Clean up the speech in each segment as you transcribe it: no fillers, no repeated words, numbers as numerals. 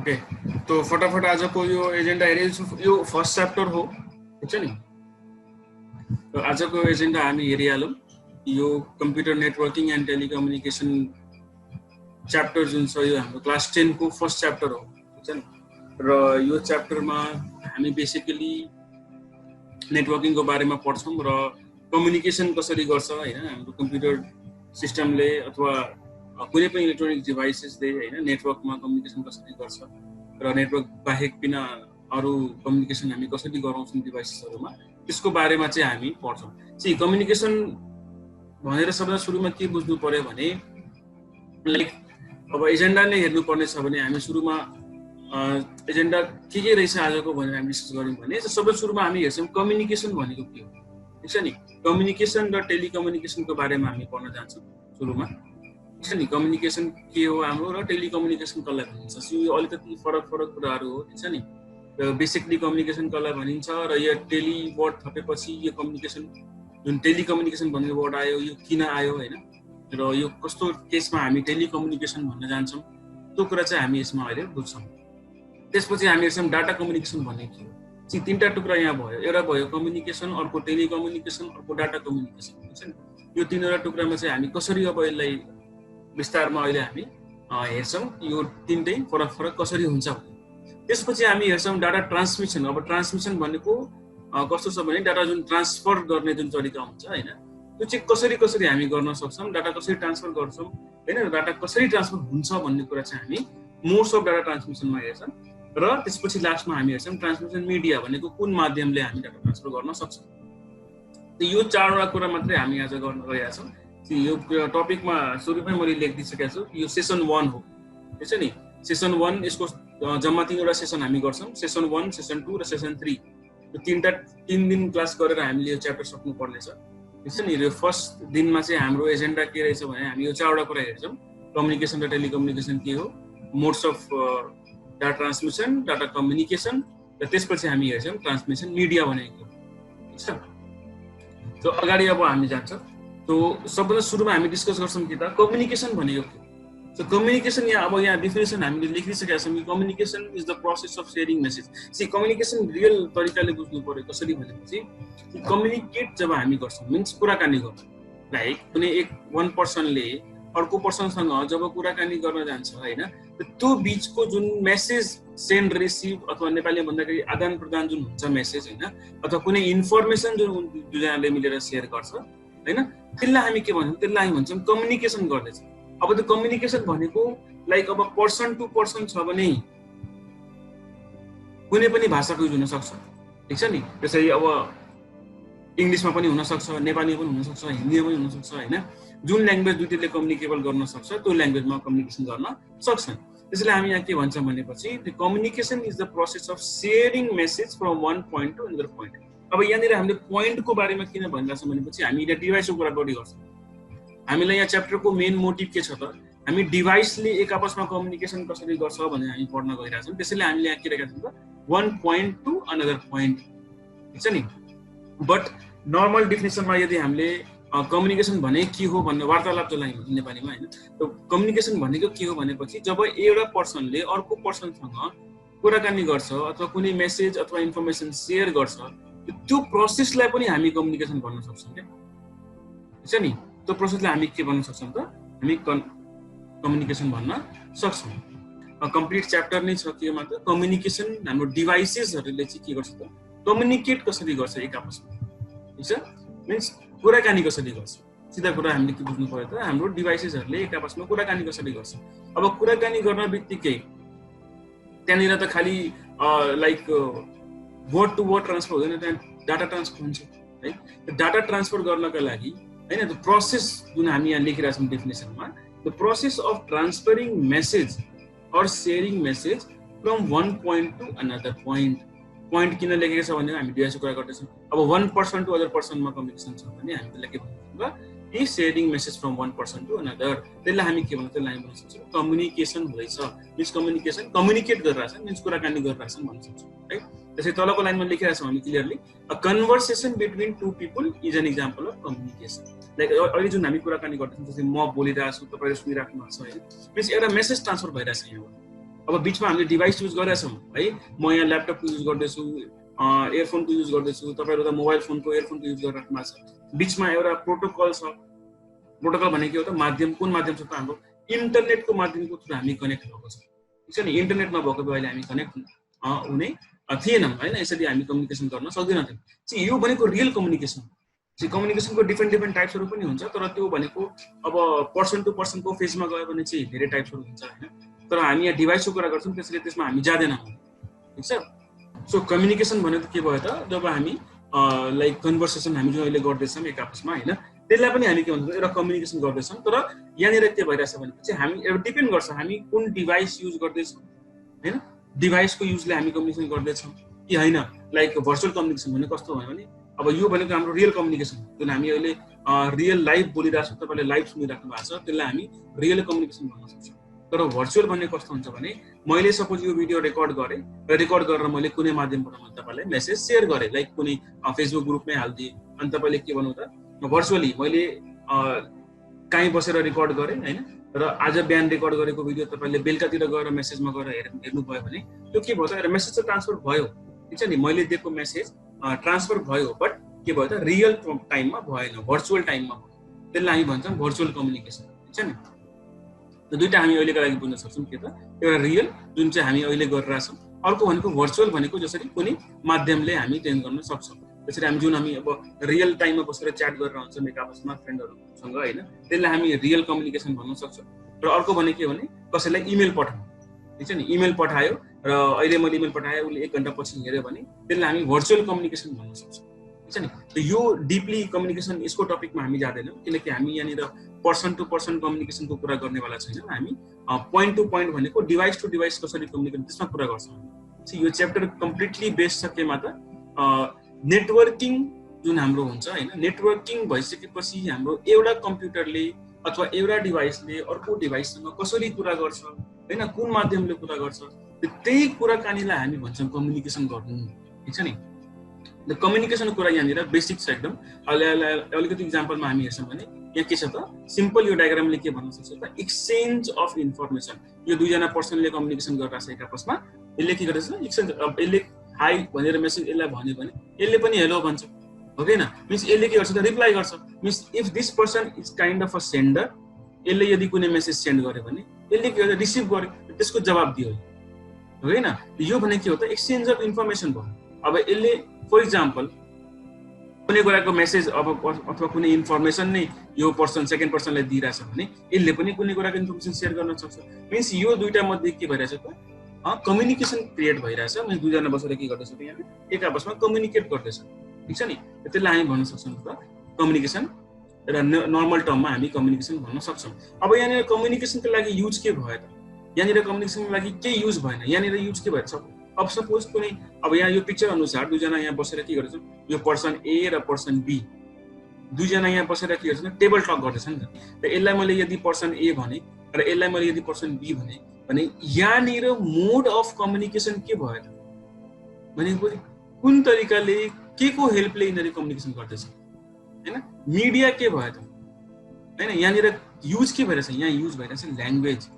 Okay तो फटाफट आजको यो एजेन्डा हेरिहाल्छु यो फर्स्ट च्याप्टर हो ठीक छ नि तो आजको एजेन्डा हामी हेरिहालौँ यो computer networking and telecommunication chapter जुन छ यो हाम्रो क्लास 10 को फर्स्ट च्याप्टर हो ठीक छ नि र यो च्याप्टरमा हामी बेसिकली नेटवर्किङको बारेमा पढ्छौं र कम्युनिकेसन कसरी गर्छ हैन हाम्रो कम्प्युटर सिस्टमले अथवा कुनै पनि इलेक्ट्रोनिक डिभाइसेसले हैन नेटवर्कमा कम्युनिकेसन कसरी गर्छ र नेटवर्क बाहेक बिना अरु कम्युनिकेसन हामी कसरी गराउँछौं डिभाइसेसहरुमा त्यसको बारेमा चाहिँ हामी पढ्छौं। सी कम्युनिकेसन भनेर सबैभन्दा सुरुमा के बुझ्नु पर्यो भने लाइक अब एजेन्डा नै हेर्नु पर्ने छ भने हामी सुरुमा एजेन्डा के रहेछ आजको भनेर हामी डिस्कस गर्यौं भने सबैभन्दा सुरुमा हामी हेर्छौं कम्युनिकेसन भनेको के हो ठीक छ नि कम्युनिकेसन र टेलिकम्युनिकेसनको बारेमा हामी पढ्न जान्छौं सुरुमा ठीक छ नि कम्युनिकेसन के हो हाम्रो र टेलिकम्युनिकेसन कसलाई भनिन्छ यो अलिकति फरक कुराहरु हो ठीक छ नि र बेसिकली कम्युनिकेसन कसलाई भनिन्छ र यो टेली वर्ड थपेपछि यो कम्युनिकेसन जुन टेलिकम्युनिकेसन भन्ने वर्ड आयो यो किन आयो हैन र यो कस्तो केसमा हामी टेलिकम्युनिकेसन भन्न जान्छौं त्यो कुरा चाहिँ हामी यसमा अहिले बुझ्छौं। त्यसपछि हामी हेर्छौं डाटा कम्युनिकेसन भन्ने के हो सी तीनटा टुक्रा यहाँ भयो एउटा भयो कम्युनिकेसन अर्को टेलिकम्युनिकेसन अर्को डाटा कम्युनिकेसन ठीक छ नि यो तीनवटा टुक्रामा चाहिँ हामी कसरी अब यसलाई विस्तारमा अहिले हामी हेर्छौं यो तीनटै फरक कसरी हुन्छ भने त्यसपछि हामी हेर्छौं डाटा ट्रान्समिसन अब ट्रान्समिसन भनेको कस्तो छ भने डाटा जुन ट्रान्सफर गर्ने जुन तरिका हुन्छ हैन त्यो चाहिँ कसरी हामी गर्न सक्छौं डाटा कसरी ट्रान्सफर गर्छौं हैन डाटा कसरी ट्रान्सफर हुन्छ भन्ने कुरा चाहिँ हामी मोड्स अफ डाटा ट्रान्समिसनमा हेर्छौं र त्यसपछि लास्टमा हामी हेर्छौं ट्रान्समिसन मिडिया भनेको कुन माध्यमले हामी डाटा ट्रान्सफर गर्न सक्छौं। यो चारवटा कुरा मात्रै हामी आज गर्न गइरहेका छौं। यो टपिकमा सुरुमै मैले लेखिदिसकेको छु यो सेसन 1 हो ठीक छ नि सेसन 1 यसको जम्मा 3 वटा सेसन हामी गर्छौं सेसन 1 सेसन 2 र सेसन 3 यो 3 दिन क्लास गरेर हामीले यो च्याप्टर सक्नु पर्ने छ ठीक छ नि यो फर्स्ट दिनमा चाहिँ हाम्रो एजेन्डा के रहेछ भने हामी यो चारवटा कुरा हेर्छौं कम्युनिकेसन र टेलिकम्युनिकेसन के हो modes of data transmission data communication र त्यसपछि हामी हेर्छौं ट्रान्समिसन मिडिया भनेको ठीक छ। सो अगाडि अब हामी जान्छौं तो सबभन्दा सुरुमा हामी डिस्कस गर्छौं कि त कम्युनिकेसन भनेको के सो कम्युनिकेसन यहाँ डेफिनेसन हामीले लेखिसकेका छौं कि communication is the process of sharing message see communication real तरिकाले बुझ्नु पर्यो कसरी भनेपछि कम्युनिकेट जब हामी गर्छौं मिन्स कुराकानी गर्छौं लाइक कुनै one पर्सनले अर्को पर्सनसँग जब कुराकानी गर्न जान्छ हैन त्यो बीचको जुन मेसेज सेन्ड रिसिभ अथवा नेपालीमा भन्दाखेरि आदान प्रदान जुन हुन्छ मेसेज हैन अथवा कुनै इन्फर्मेसन जुन दुईजनाले मिलेर शेयर गर्छ हैन त्यसलाई हामी के भन्छौं त्यसलाई हामी भन्छौं कम्युनिकेसन गर्दैछ। अब त्यो कम्युनिकेसन भनेको लाइक अब पर्सन टु पर्सन छ भने कुनै पनि भाषाको युज हुन सक्छ ठीक छ नि त्यसै अब इंग्लिशमा पनि हुन सक्छ नेपालीमा पनि हुन सक्छ हिन्दीमा पनि हुन सक्छ हैन जुन ल्याङ्ग्वेज दुईटैले कम्युनिकेबल गर्न सक्छ त्यो ल्याङ्ग्वेजमा कम्युनिकेसन गर्न सक्छन्। त्यसैले हामी यहाँ के भन्छौं भनेपछि the communication is the process of sharing message from one point to another point। अब यहाँनिर हामीले पोइन्टको बारेमा किन भनिरहेछौँ भनेपछि हामी यहाँ डिभाइसको कुरा गरिरहेछौँ हामीलाई यहाँ च्याप्टरको मेन मोटिभ के छ त हामी डिभाइसले एक आपसमा कम्युनिकेसन कसरी गर्छ भनेर हामी पढ्न गइरहेछौँ त्यसैले हामीले यहाँ के लेखेका छौँ त one point to another point ठीक छ नि बट नर्मल डेफिनेसनमा यदि हामीले कम्युनिकेसन भने के हो भन्ने वार्तालाप जसलाई भन्छ नेपालीमा हैन त्यो कम्युनिकेसन भनेको के हो भनेपछि जब एउटा पर्सनले अर्को पर्सनसँग कुराकानी गर्छ अथवा कुनै मेसेज अथवा इन्फर्मेसन शेयर गर्छ त्यो प्रोसेसलाई पनि हामी कम्युनिकेसन भन्न सक्छौं के ठीक छ नि त्यो प्रोसेसलाई हामी के भन्न सक्छौं त हामी कम्युनिकेसन भन्न सक्छौं। कम्प्लिट च्याप्टर नै छ के मात्र कम्युनिकेसन हाम्रो डिभाइसेसहरुले चाहिँ के गर्छ त कम्युनिकेट कसरी गर्छ एक आपसमा ठीक छ मिन्स कुराकानी कसरी गर्छ सिधा कुरा हामीले के बुझ्नु पर्यो त हाम्रो डिभाइसेसहरुले एक आपसमा कुराकानी कसरी गर्छ। अब कुराकानी गर्न बित्तिकै त्यहाँनिर त खाली like word to word transfer हुँदैन त्यहाँ डाटा ट्रान्सफर हुन्छ है डाटा ट्रान्सफर गर्नका लागि हैन त्यो प्रोसेस जुन हामी यहाँ लेखिरहेका छौं डेफिनेसनमा the process of transferring message or sharing message from one point to another point point किन लेखेको छ भने हामी डिभाइसको कुरा गर्दैछौँ अब one person to other personमा कम्युनिकेसन छ भने हामी त्यसलाई के भन्छौँ त sharing message from one person to another त्यसलाई हामी के भन्छौँ त्यसलाई हामी भन्न सक्छौँ कम्युनिकेसन हुँदैछ मिन्स कम्युनिकेसन कम्युनिकेट गरिरहेछन् मिन्स कुराकानी गरिरहेछन् भन्न सक्छौँ है। त्यसै तलको लाइनमा लेखिरहेका छौँ हामी clearly a conversation between two people is an example of communication like अहिले जुन हामी कुराकानी गर्दैछौँ जस्तै म बोलिरहेको छु तपाईहरु सुनिराख्नु भएको छ हैन मिन्स एउटा मेसेज ट्रान्सफर भइरहेछ यहाँ अब बिचमा हामीले डिभाइस युज गरेछौँ है, म यहाँ ल्यापटपको युज गर्दैछु, इयरफोनको युज गर्दैछु, तपाईँहरू त मोबाइल फोनको इयरफोनको युज गरिराख्नु भएको छ। बिचमा एउटा प्रोटोकल छ। प्रोटोकल भनेको के हो त, माध्यम कुन माध्यम छ त, हाम्रो इन्टरनेटको माध्यमको थ्रु हामी कनेक्ट भएको छ, ठिक छ नि। इन्टरनेट नभएको भए अहिले हामी कनेक्ट हुने थिएनौँ होइन, यसरी हामी कम्युनिकेसन गर्न सक्दैनथ्यौँ। चाहिँ यो भनेको रियल कम्युनिकेसन। चाहिँ कम्युनिकेसनको डिफ्रेन्ट टाइप्सहरू पनि हुन्छ, तर त्यो भनेको अब पर्सन टु पर्सनको फेजमा गयो भने चाहिँ धेरै टाइप्सहरू हुन्छ होइन। तर हामी यहाँ डिभाइसको कुरा गर्छौँ, त्यसैले त्यसमा हामी जाँदैनौँ, ठिक छ। सो कम्युनिकेसन भनेको के भयो त, जब हामी लाइक कन्भर्सेसन हामी जो अहिले गर्दैछौँ एक आपसमा होइन, त्यसलाई पनि हामी के भन्छौँ, एउटा कम्युनिकेसन गर्दैछौँ। तर यहाँनिर के भइरहेछ भनेपछि हामी एउटा डिपेन्ड गर्छ हामी कुन डिभाइस युज गर्दैछौँ होइन, डिभाइसको युजले हामी कम्युनिकेसन गर्दैछौँ कि होइन। लाइक भर्चुअल कम्युनिकेसन भनेको कस्तो भयो भने, अब यो भनेको हाम्रो रियल कम्युनिकेसन, जुन हामी अहिले रियल लाइभ बोलिरहेको छौँ, तपाईँले लाइभ सुनिराख्नु भएको छ, त्यसलाई हामी रियल कम्युनिकेसन भन्न सक्छौँ। तर भर्चुअल भन्ने कस्तो हुन्छ भने, मैले सपोज यो भिडियो रेकर्ड गरेँ र रेकर्ड गरेर मैले कुनै माध्यमबाट मैले तपाईँलाई मेसेज सेयर गरेँ, लाइक कुनै फेसबुक ग्रुपमै हालिदिएँ, अनि तपाईँले के भन्नु त, भर्चुअली मैले कहीँ बसेर रेकर्ड गरेँ होइन, र आज बिहान रेकर्ड गरेको भिडियो तपाईँले बेलुकातिर गएर मेसेजमा गएर हेर्नुभयो भने त्यो के भयो त, मेसेज त ट्रान्सफर भयो, ठिक छ नि, मैले दिएको मेसेज ट्रान्सफर भयो, बट के भयो त, रियल टाइममा भएन, भर्चुअल टाइममा भयो। त्यसलाई हामी भन्छौँ भर्चुअल कम्युनिकेसन, ठिक छ नि। त दुईवटा हामी अहिलेको लागि बुझ्न सक्छौँ के त, एउटा रियल जुन चाहिँ हामी अहिले गरिरहेछौँ, अर्को भनेको भर्चुअल भनेको जसरी कुनै माध्यमले हामी चेन्ज गर्न सक्छौँ। त्यसरी हामी जुन हामी अब रियल टाइममा बसेर च्याट गरेर हुन्छौँ एक आपसमा फ्रेन्डहरूसँग होइन, त्यसलाई हामी रियल कम्युनिकेसन भन्न सक्छौँ। र अर्को भने के भने, कसैलाई इमेल पठाउँ, ठिक छ नि, इमेल पठायो र अहिले मैले इमेल पठाएँ, उसले 1 घन्टा पछि हेऱ्यो भने त्यसलाई हामी भर्चुअल कम्युनिकेसन भन्न सक्छौँ, ठिक छ नि। त यो डिपली कम्युनिकेसन यसको टपिकमा हामी जाँदैनौँ, किनकि हामी यहाँनिर पर्सन टु पर्सन कम्युनिकेसनको कुरा गर्नेवाला छैनौँ। हामी पोइन्ट टु पोइन्ट भनेको डिभाइस टु डिभाइस कसरी कम्युनिकेसन त्यसमा कुरा गर्छौँ। यो च्याप्टर कम्प्लिटली बेस्ड छ केमा त, नेटवर्किङ जुन हाम्रो हुन्छ होइन, नेटवर्किङ भइसकेपछि हाम्रो एउटा कम्प्युटरले अथवा एउटा डिभाइसले अर्को डिभाइससँग कसरी कुरा गर्छ होइन, कुन माध्यमले कुरा गर्छ, त्यही कुराकानीलाई हामी भन्छौँ कम्युनिकेसन गर्नु, ठिक छ नि। द कम्युनिकेसनको कुरा यहाँनिर बेसिक छ एकदम। अलिकति इक्जाम्पलमा हामी हेर्छौँ भने यहाँ के छ त, सिम्पल यो डायग्रामले के भन्न सक्छ त, एक्सचेन्ज अफ इन्फर्मेसन। यो दुईजना पर्सनले कम्युनिकेसन गरिरहेछ एक आपसमा, यसले के गरेछ एक्सचेन्ज, अब यसले हाई भनेर मेसेज यसलाई भन्यो भने यसले पनि हेलो भन्छ, हो कि होइन, मिन्स यसले के गर्छ त, रिप्लाई गर्छ। Means if this person is kind of a sender, यसले यदि कुनै मेसेज सेन्ड गर्यो भने यसले के गर्छ, रिसिभ गर्यो, त्यसको जवाब दियो, हो कि होइन। यो भने के हो त, एक्सचेन्ज अफ इन्फर्मेसन भयो। अब यसले फर इक्जाम्पल कुनै कुराको मेसेज अब अथवा कुनै इन्फर्मेसन नै यो पर्सन सेकेन्ड पर्सनलाई दिइरहेछ भने यसले पनि कुनै कुराको इन्फर्मेसन सेयर गर्न सक्छ। मिन्स यो दुईटा मध्ये के भइरहेछ त, कम्युनिकेसन क्रिएट भइरहेछ। मिन्स दुईजना बसेर के गर्दैछ त, यहाँ एक आपसमा कम्युनिकेट गर्दैछ, ठिक छ नि। त्यसलाई हामी भन्न सक्छौँ त कम्युनिकेसन, र नर्मल टर्ममा हामी कम्युनिकेसन भन्न सक्छौँ। अब यहाँनिर कम्युनिकेसनको लागि युज के भयो त, यहाँनिर कम्युनिकेसनको लागि के युज भएन, यहाँनिर युज के भएछ। अब सपोज कुनै, अब यहाँ यो पिक्चर अनुसार दुईजना यहाँ बसेर के गर्दैछन्, यो पर्सन ए र पर्सन बी दुईजना यहाँ बसेर के गर्छन्, टेबल टक गर्दैछन् नि त। यसलाई मैले यदि पर्सन ए भने र यसलाई मैले यदि पर्सन बी भने यहाँनिर मोड अफ कम्युनिकेसन के भयो त, भनेको कुन तरिकाले के को हेल्पले यिनीहरू कम्युनिकेसन गर्दैछ होइन, मिडिया के भयो त होइन। यहाँनिर युज के भइरहेछ, यहाँ युज भइरहेछ ल्याङ्ग्वेज।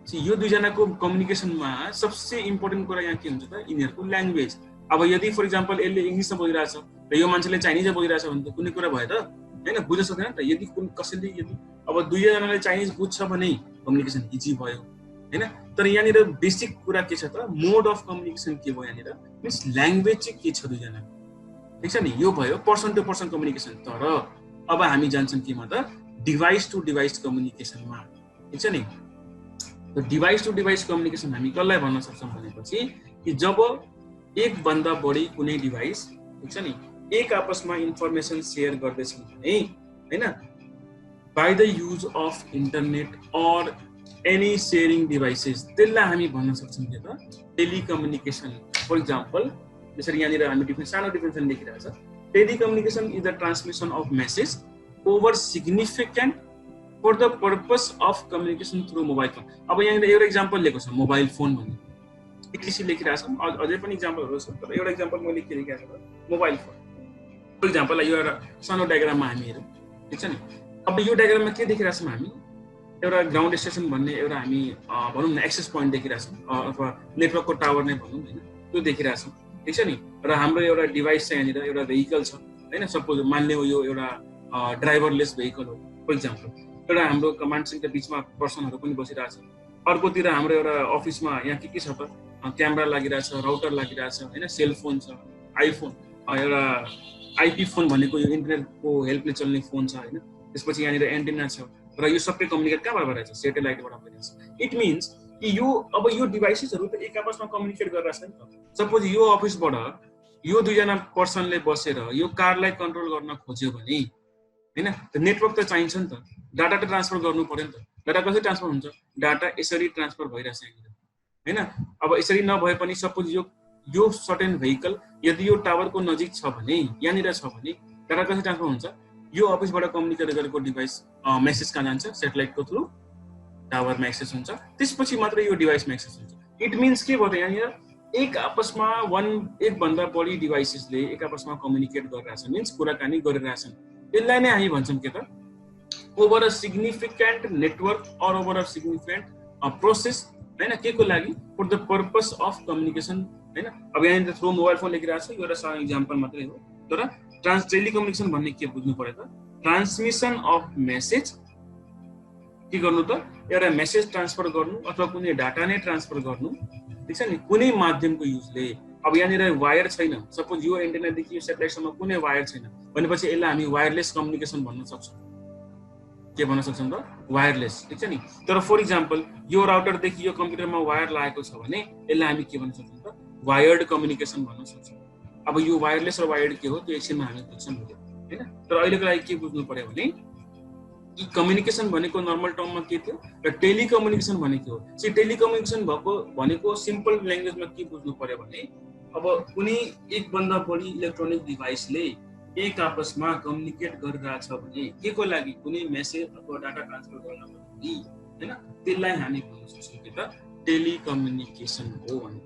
यो दुईजनाको कम्युनिकेसनमा सबसे इम्पोर्टेन्ट कुरा यहाँ के हुन्छ त, यिनीहरूको ल्याङ्ग्वेज। अब यदि फर इक्जाम्पल यसले इङ्ग्लिसमा बोलिरहेछ र यो मान्छेले चाइनिजमा बोलिरहेछ भने त कुनै कुरा भयो त होइन, बुझ्न सक्दैन त। यदि कसैले यदि अब दुईजनाले चाइनिज बुझ्छ भने कम्युनिकेसन इजी भयो होइन। तर यहाँनिर बेसिक कुरा के छ त, मोड अफ कम्युनिकेसन के भयो यहाँनिर, मिन्स ल्याङ्ग्वेज चाहिँ के छ दुईजना, ठिक छ नि। यो भयो पर्सन टु पर्सन कम्युनिकेसन। तर अब हामी जान्छौँ केमा त, डिभाइस टु डिभाइस कम्युनिकेसनमा, ठिक छ नि। डिभाइस टु डिभाइस कम्युनिकेसन हामी कसलाई भन्न सक्छौँ भनेपछि कि जब एक भन्दा बढी कुनै डिभाइस, ठिक छ नि, एक आपसमा इन्फर्मेसन सेयर गर्दैछन् भने होइन, by the use of internet or any sharing devices, त्यसलाई हामी भन्न सक्छौँ के त, टेलिकम्युनिकेसन। फर इक्जाम्पल जसरी यहाँनिर हामी सानो डिफरेन्सन लेखिरहेछ, telecommunication is the transmission of message over significant for the purpose of communication through mobile phone. अब यहाँनिर एउटा इक्जाम्पल लिएको छ मोबाइल फोन भन्ने, इङ्ग्लिसले लेखिरहेको छौँ, अझै पनि इक्जाम्पलहरू छ, तर एउटा इक्जाम्पल मैले के लेखिरहेको छु, मोबाइल फोन। फर इक्जाम्पल यो एउटा सानो डायग्राममा हामी हेरौँ, ठिक छ नि। अब यो डायग्राममा के देखिरहेछौँ हामी, एउटा ग्राउन्ड स्टेसन भन्ने एउटा हामी भनौँ न एक्सेस पोइन्ट देखिरहेछौँ अथवा नेटवर्कको टावर नै भनौँ होइन, त्यो देखिरहेछौँ, ठिक छ नि। र हाम्रो एउटा डिभाइस छ यहाँनिर, एउटा भेहिकल छ होइन, सपोज मान्ने यो एउटा ड्राइभरलेस भेहिकल हो फर इक्जाम्पल। एउटा हाम्रो कमान्ड सेन्टर बिचमा पर्सनहरू पनि बसिरहेछ, अर्कोतिर हाम्रो एउटा अफिसमा यहाँ के छ त, क्यामेरा लागिरहेछ, राउटर लागिरहेछ होइन, सेलफोन छ, आइफोन, एउटा आइपी फोन भनेको यो इन्टरनेटको हेल्पले चल्ने फोन छ होइन, त्यसपछि यहाँनिर एन्टेना छ, र यो सबै कम्युनिकेट कहाँबाट भइरहेछ, सेटेलाइटबाट भइरहेछ। इट मिन्स कि यो अब यो डिभाइसेसहरू त एक आपसमा कम्युनिकेट गरिरहेछ नि त। सपोज यो अफिसबाट यो दुईजना पर्सनले बसेर यो कारलाई कन्ट्रोल गर्न खोज्यो भने होइन, नेटवर्क त चाहिन्छ नि त, डाटा त ट्रान्सफर गर्नु पर्यो नि त। डाटा कसरी ट्रान्सफर हुन्छ, डाटा यसरी ट्रान्सफर भइरहेछ यहाँनिर होइन। अब यसरी नभए पनि सपोज यो सर्टेन भेहिकल यदि यो टावरको नजिक छ भने, यहाँनिर छ भने डाटा कसरी ट्रान्सफर हुन्छ, यो अफिसबाट कम्युनिकेट गरेको डिभाइस मेसेज कहाँ जान्छ, सेटेलाइटको थ्रु टावरमा एक्सेस हुन्छ, त्यसपछि मात्रै यो डिभाइसमा एक्सेस हुन्छ। इट मिन्स के भयो त, यहाँनिर एक आपसमा एक भन्दा बढी डिभाइसेसले एक आपसमा कम्युनिकेट गरिरहेछन्, मिन्स कुराकानी गरिरहेछन्। यसलाई नै हामी भन्छौँ के त, over a significant network or over a significant process होइन, के को लागि, for the purpose of communication होइन। अब यहाँनिर थ्रु मोबाइल फोन लेखिरहेको छ, यो एउटा सानो इक्जाम्पल मात्रै हो, तर टेलिकम्युनिकेसन भन्ने के बुझ्नु पर्यो त, ट्रान्समिसन अफ मेसेज के गर्नु त, एउटा मेसेज ट्रान्सफर गर्नु अथवा कुनै डाटा नै ट्रान्सफर गर्नु, ठिक छ नि, कुनै माध्यमको युजले। अब यहाँनिर वायर छैन, सपोज यो एन्टेनादेखि यो सेटेलाइटसम्म कुनै वायर छैन भनेपछि यसलाई हामी वायरलेस कम्युनिकेसन भन्न सक्छौँ। के भन्न सक्छौँ त, वायरलेस, ठिक छ नि। तर फर इक्जाम्पल यो राउटरदेखि यो कम्प्युटरमा वायर लागेको छ भने यसलाई हामी के भन्न सक्छौँ त, वायर्ड कम्युनिकेसन भन्न सक्छौँ। अब यो वायरलेस र वायर्ड के हो त्यो एकछिनमा हामी बुझ्छौँ होइन। तर अहिलेको लागि के बुझ्नु पर्यो भने कि कम्युनिकेसन भनेको नर्मल टर्ममा के थियो र टेलिकम्युनिकेसन भनेको हो। चाहिँ टेलिकम्युनिकेसन भनेको सिम्पल ल्याङ्ग्वेजमा के बुझ्नु पर्यो भने, अब कुनै एक भन्दा बढी इलेक्ट्रोनिक डिभाइसले एक आपसमा कम्युनिकेट गरिरहेछ भने के को लागि, कुनै मेसेज अथवा डाटा ट्रान्सफर गर्नको लागि होइन, त्यसलाई हामी भन्न सक्छौँ कि त टेलिकम्युनिकेसन हो भने,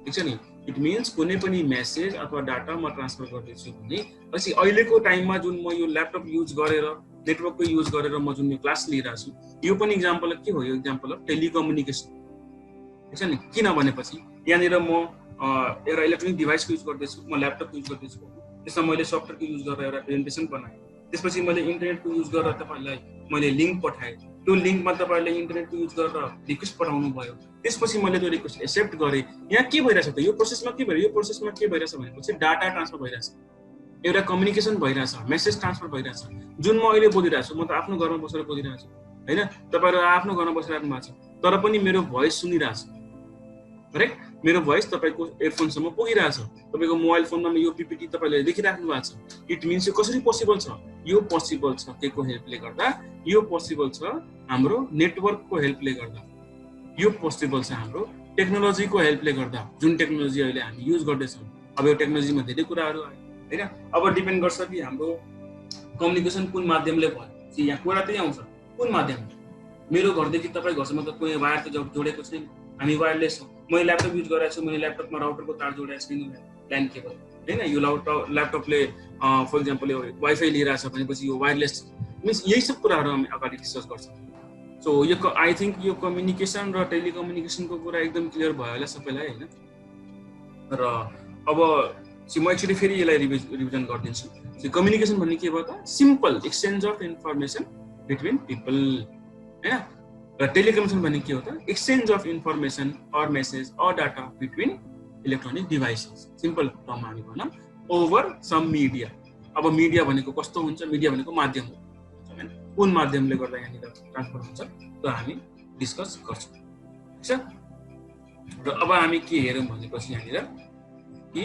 ठिक छ नि। इट मिन्स कुनै पनि मेसेज अथवा डाटा म ट्रान्सफर गर्दैछु भने पछि अहिलेको टाइममा जुन म यो ल्यापटप युज गरेर नेटवर्कको युज गरेर म जुन यो क्लास लिइरहेको छु, यो पनि इक्जाम्पल के हो, यो इक्जाम्पल अफ टेलिकम्युनिकेसन, ठिक छ नि। किन भनेपछि यहाँनिर म एउटा इलेक्ट्रोनिक डिभाइसको युज गर्दैछु, म ल्यापटप युज गर्दैछु, त्यसमा मैले सफ्टवेयरको युज गरेर एउटा प्रेजेन्टेसन बनाएँ, त्यसपछि मैले इन्टरनेटको युज गरेर तपाईँलाई मैले लिङ्क पठाएँ, त्यो लिङ्कमा तपाईँले इन्टरनेटको युज गरेर रिक्वेस्ट पठाउनु भयो, त्यसपछि मैले त्यो रिक्वेस्ट एक्सेप्ट गरेँ। यहाँ के भइरहेछ त, यो प्रोसेसमा के भइरहेछ, यो प्रोसेसमा के भइरहेछ भनेपछि डाटा ट्रान्सफर भइरहेछ, एउटा कम्युनिकेसन भइरहेछ, मेसेज ट्रान्सफर भइरहेछ। जुन म अहिले बोलिरहेको छु, म त आफ्नो घरमा बसेर बोलिरहेको छु होइन, तपाईँहरू आफ्नो घरमा बसिरहनु भएको छ, तर पनि मेरो भोइस सुनिरहेछ, करेक्ट। मेरो भोइस तपाईँको एयरफोनसम्म पुगिरहेछ, तपाईँको मोबाइल फोनमा यो पिपिटी तपाईँले देखिराख्नु भएको छ। इट मिन्स यो कसरी पोसिबल छ, यो पोसिबल छ के को हेल्पले गर्दा, यो पोसिबल छ हाम्रो नेटवर्कको हेल्पले गर्दा, यो पोसिबल छ हाम्रो टेक्नोलोजीको हेल्पले गर्दा, जुन टेक्नोलोजी अहिले हामी युज गर्दैछौँ। अब यो टेक्नोलोजीमा धेरै कुराहरू आयो होइन, अब डिपेन्ड गर्छ कि हाम्रो कम्युनिकेसन कुन माध्यमले भयो। यहाँ कुरा त्यही आउँछ, कुन माध्यम। मेरो घरदेखि तपाईँ घरसम्म त कुनै वायर त जोडेको छैन, हामी वायरलेस हौँ। मैले ल्यापटप युज गरेको छु, मैले ल्यापटपमा राउटरको तार जोडेको छैन, ल्यान्ड केबल होइन। यो ल्यापटपले फर इक्जाम्पल यो वाइफाई लिइरहेछ भनेपछि यो वायरलेस मिन्स यही सब कुराहरू हामी अगाडि डिस्कस गर्छौँ। सो यो आई थिङ्क यो कम्युनिकेसन र टेलिकम्युनिकेसनको कुरा एकदम क्लियर भयो होला सबैलाई होइन। र अब म एक्चुअली फेरि यसलाई रिभिजन गरिदिन्छु। कम्युनिकेसन भन्ने के भयो त, simple exchange of information between people होइन। र टेलिकम्युनिकेसन भन्ने के हो त, exchange of information or message or data between electronic devices. Simple टर्ममा हामी भनौँ ओभर सम मिडिया। अब मिडिया भनेको कस्तो हुन्छ, मिडिया भनेको माध्यम हो होइन, कुन माध्यमले गर्दा यहाँनिर ट्रान्सफर हुन्छ त्यो हामी डिस्कस गर्छौँ, ठिक छ। र अब हामी के हेरौँ भनेपछि यहाँनिर कि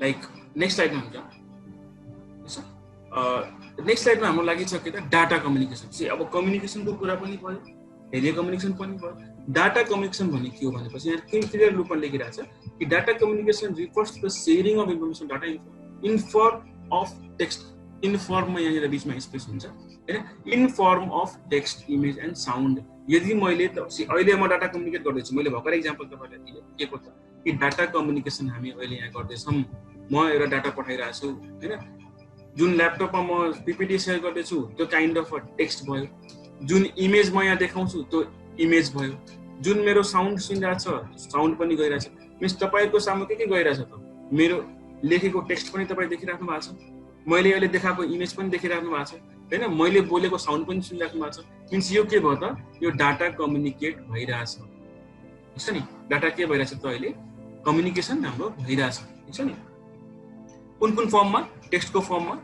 लाइक नेक्स्ट स्लाइडमा हुन्छ, ठिक छ। नेक्स्ट स्लाइडमा हाम्रो लागि छ के त, डाटा कम्युनिकेसन। अब कम्युनिकेसनको कुरा पनि भयो, टेलिकम्युनिकेसन पनि भयो। डाटा कम्युनिकेसन भन्ने के हो भनेपछि यहाँ क्लियर रूपमा लेखिरहेको छ कि data communication refers to the sharing of information data in form of text. In फर्ममा यहाँनिर बिचमा स्पेस हुन्छ होइन, in form of text, image and sound. यदि मैले अहिले म डाटा कम्युनिकेट गर्दैछु, मैले भर्खर इक्जाम्पल तपाईँलाई दिएँ के को त, कि डाटा कम्युनिकेसन हामी अहिले यहाँ गर्दैछौँ। म एउटा डाटा पठाइरहेको छु होइन, जुन ल्यापटपमा म पिपिटी सेयर गर्दैछु त्यो काइन्ड अफ टेक्स्ट भयो जुन इमेज म यहाँ देखाउँछु त्यो इमेज भयो, जुन मेरो साउन्ड सुनिरहेछ साउन्ड पनि गइरहेछ। मिन्स तपाईको सामु के गइरहेछ त, मेरो लेखेको टेक्स्ट पनि तपाईँ देखिराख्नु भएको छ, मैले अहिले देखाएको इमेज पनि देखिराख्नु भएको छ हैन, मैले बोलेको साउन्ड पनि सुनिराख्नु भएको छ। मिन्स यो के भयो त, यो डाटा कम्युनिकेट भइरहेछ, ठीक छ नि। डाटा के भइरहेछ त, अहिले कम्युनिकेसन हाम्रो भइरहेछ, ठीक छ नि। कुन फर्ममा, टेक्स्टको फर्ममा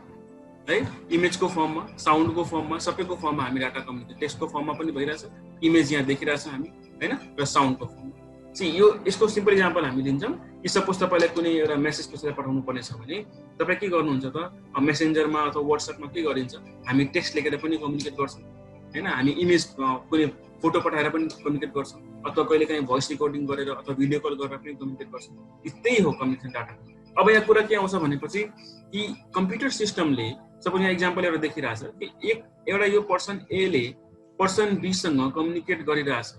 है, इमेजको फर्ममा, साउन्डको फर्ममा, सबैको फर्ममा हामी डाटा कम्युनिकेट, टेक्स्टको फर्ममा पनि भइरहेछ, इमेज यहाँ देखिरहेछ हामी हैन, र साउन्डको फर्ममा। यो यसको सिम्पल इक्जाम्पल हामी दिन्छौँ कि सपोज तपाईँलाई कुनै एउटा मेसेज कसैलाई पठाउनु पर्ने छ भने तपाईँ के गर्नुहुन्छ त, मेसेन्जरमा अथवा वाट्सएपमा के गरिन्छ, हामी टेक्स्ट लेखेर पनि कम्युनिकेट गर्छौँ हैन, हामी इमेज कुनै फोटो पठाएर पनि कम्युनिकेट गर्छौँ, अथवा कहिले काहीँ भोइस रेकर्डिङ गरेर अथवा भिडियो कल गरेर पनि कम्युनिकेट गर्छौँ। त्यही हो कम्युनिकेसन डाटा। अब यहाँ कुरा के आउँछ भनेपछि कि कम्प्युटर सिस्टमले सपोज यहाँ इक्जाम्पल एउटा देखिरहेछ कि एउटा यो पर्सन ए ले पर्सन बी सँग कम्युनिकेट गरिरहेछ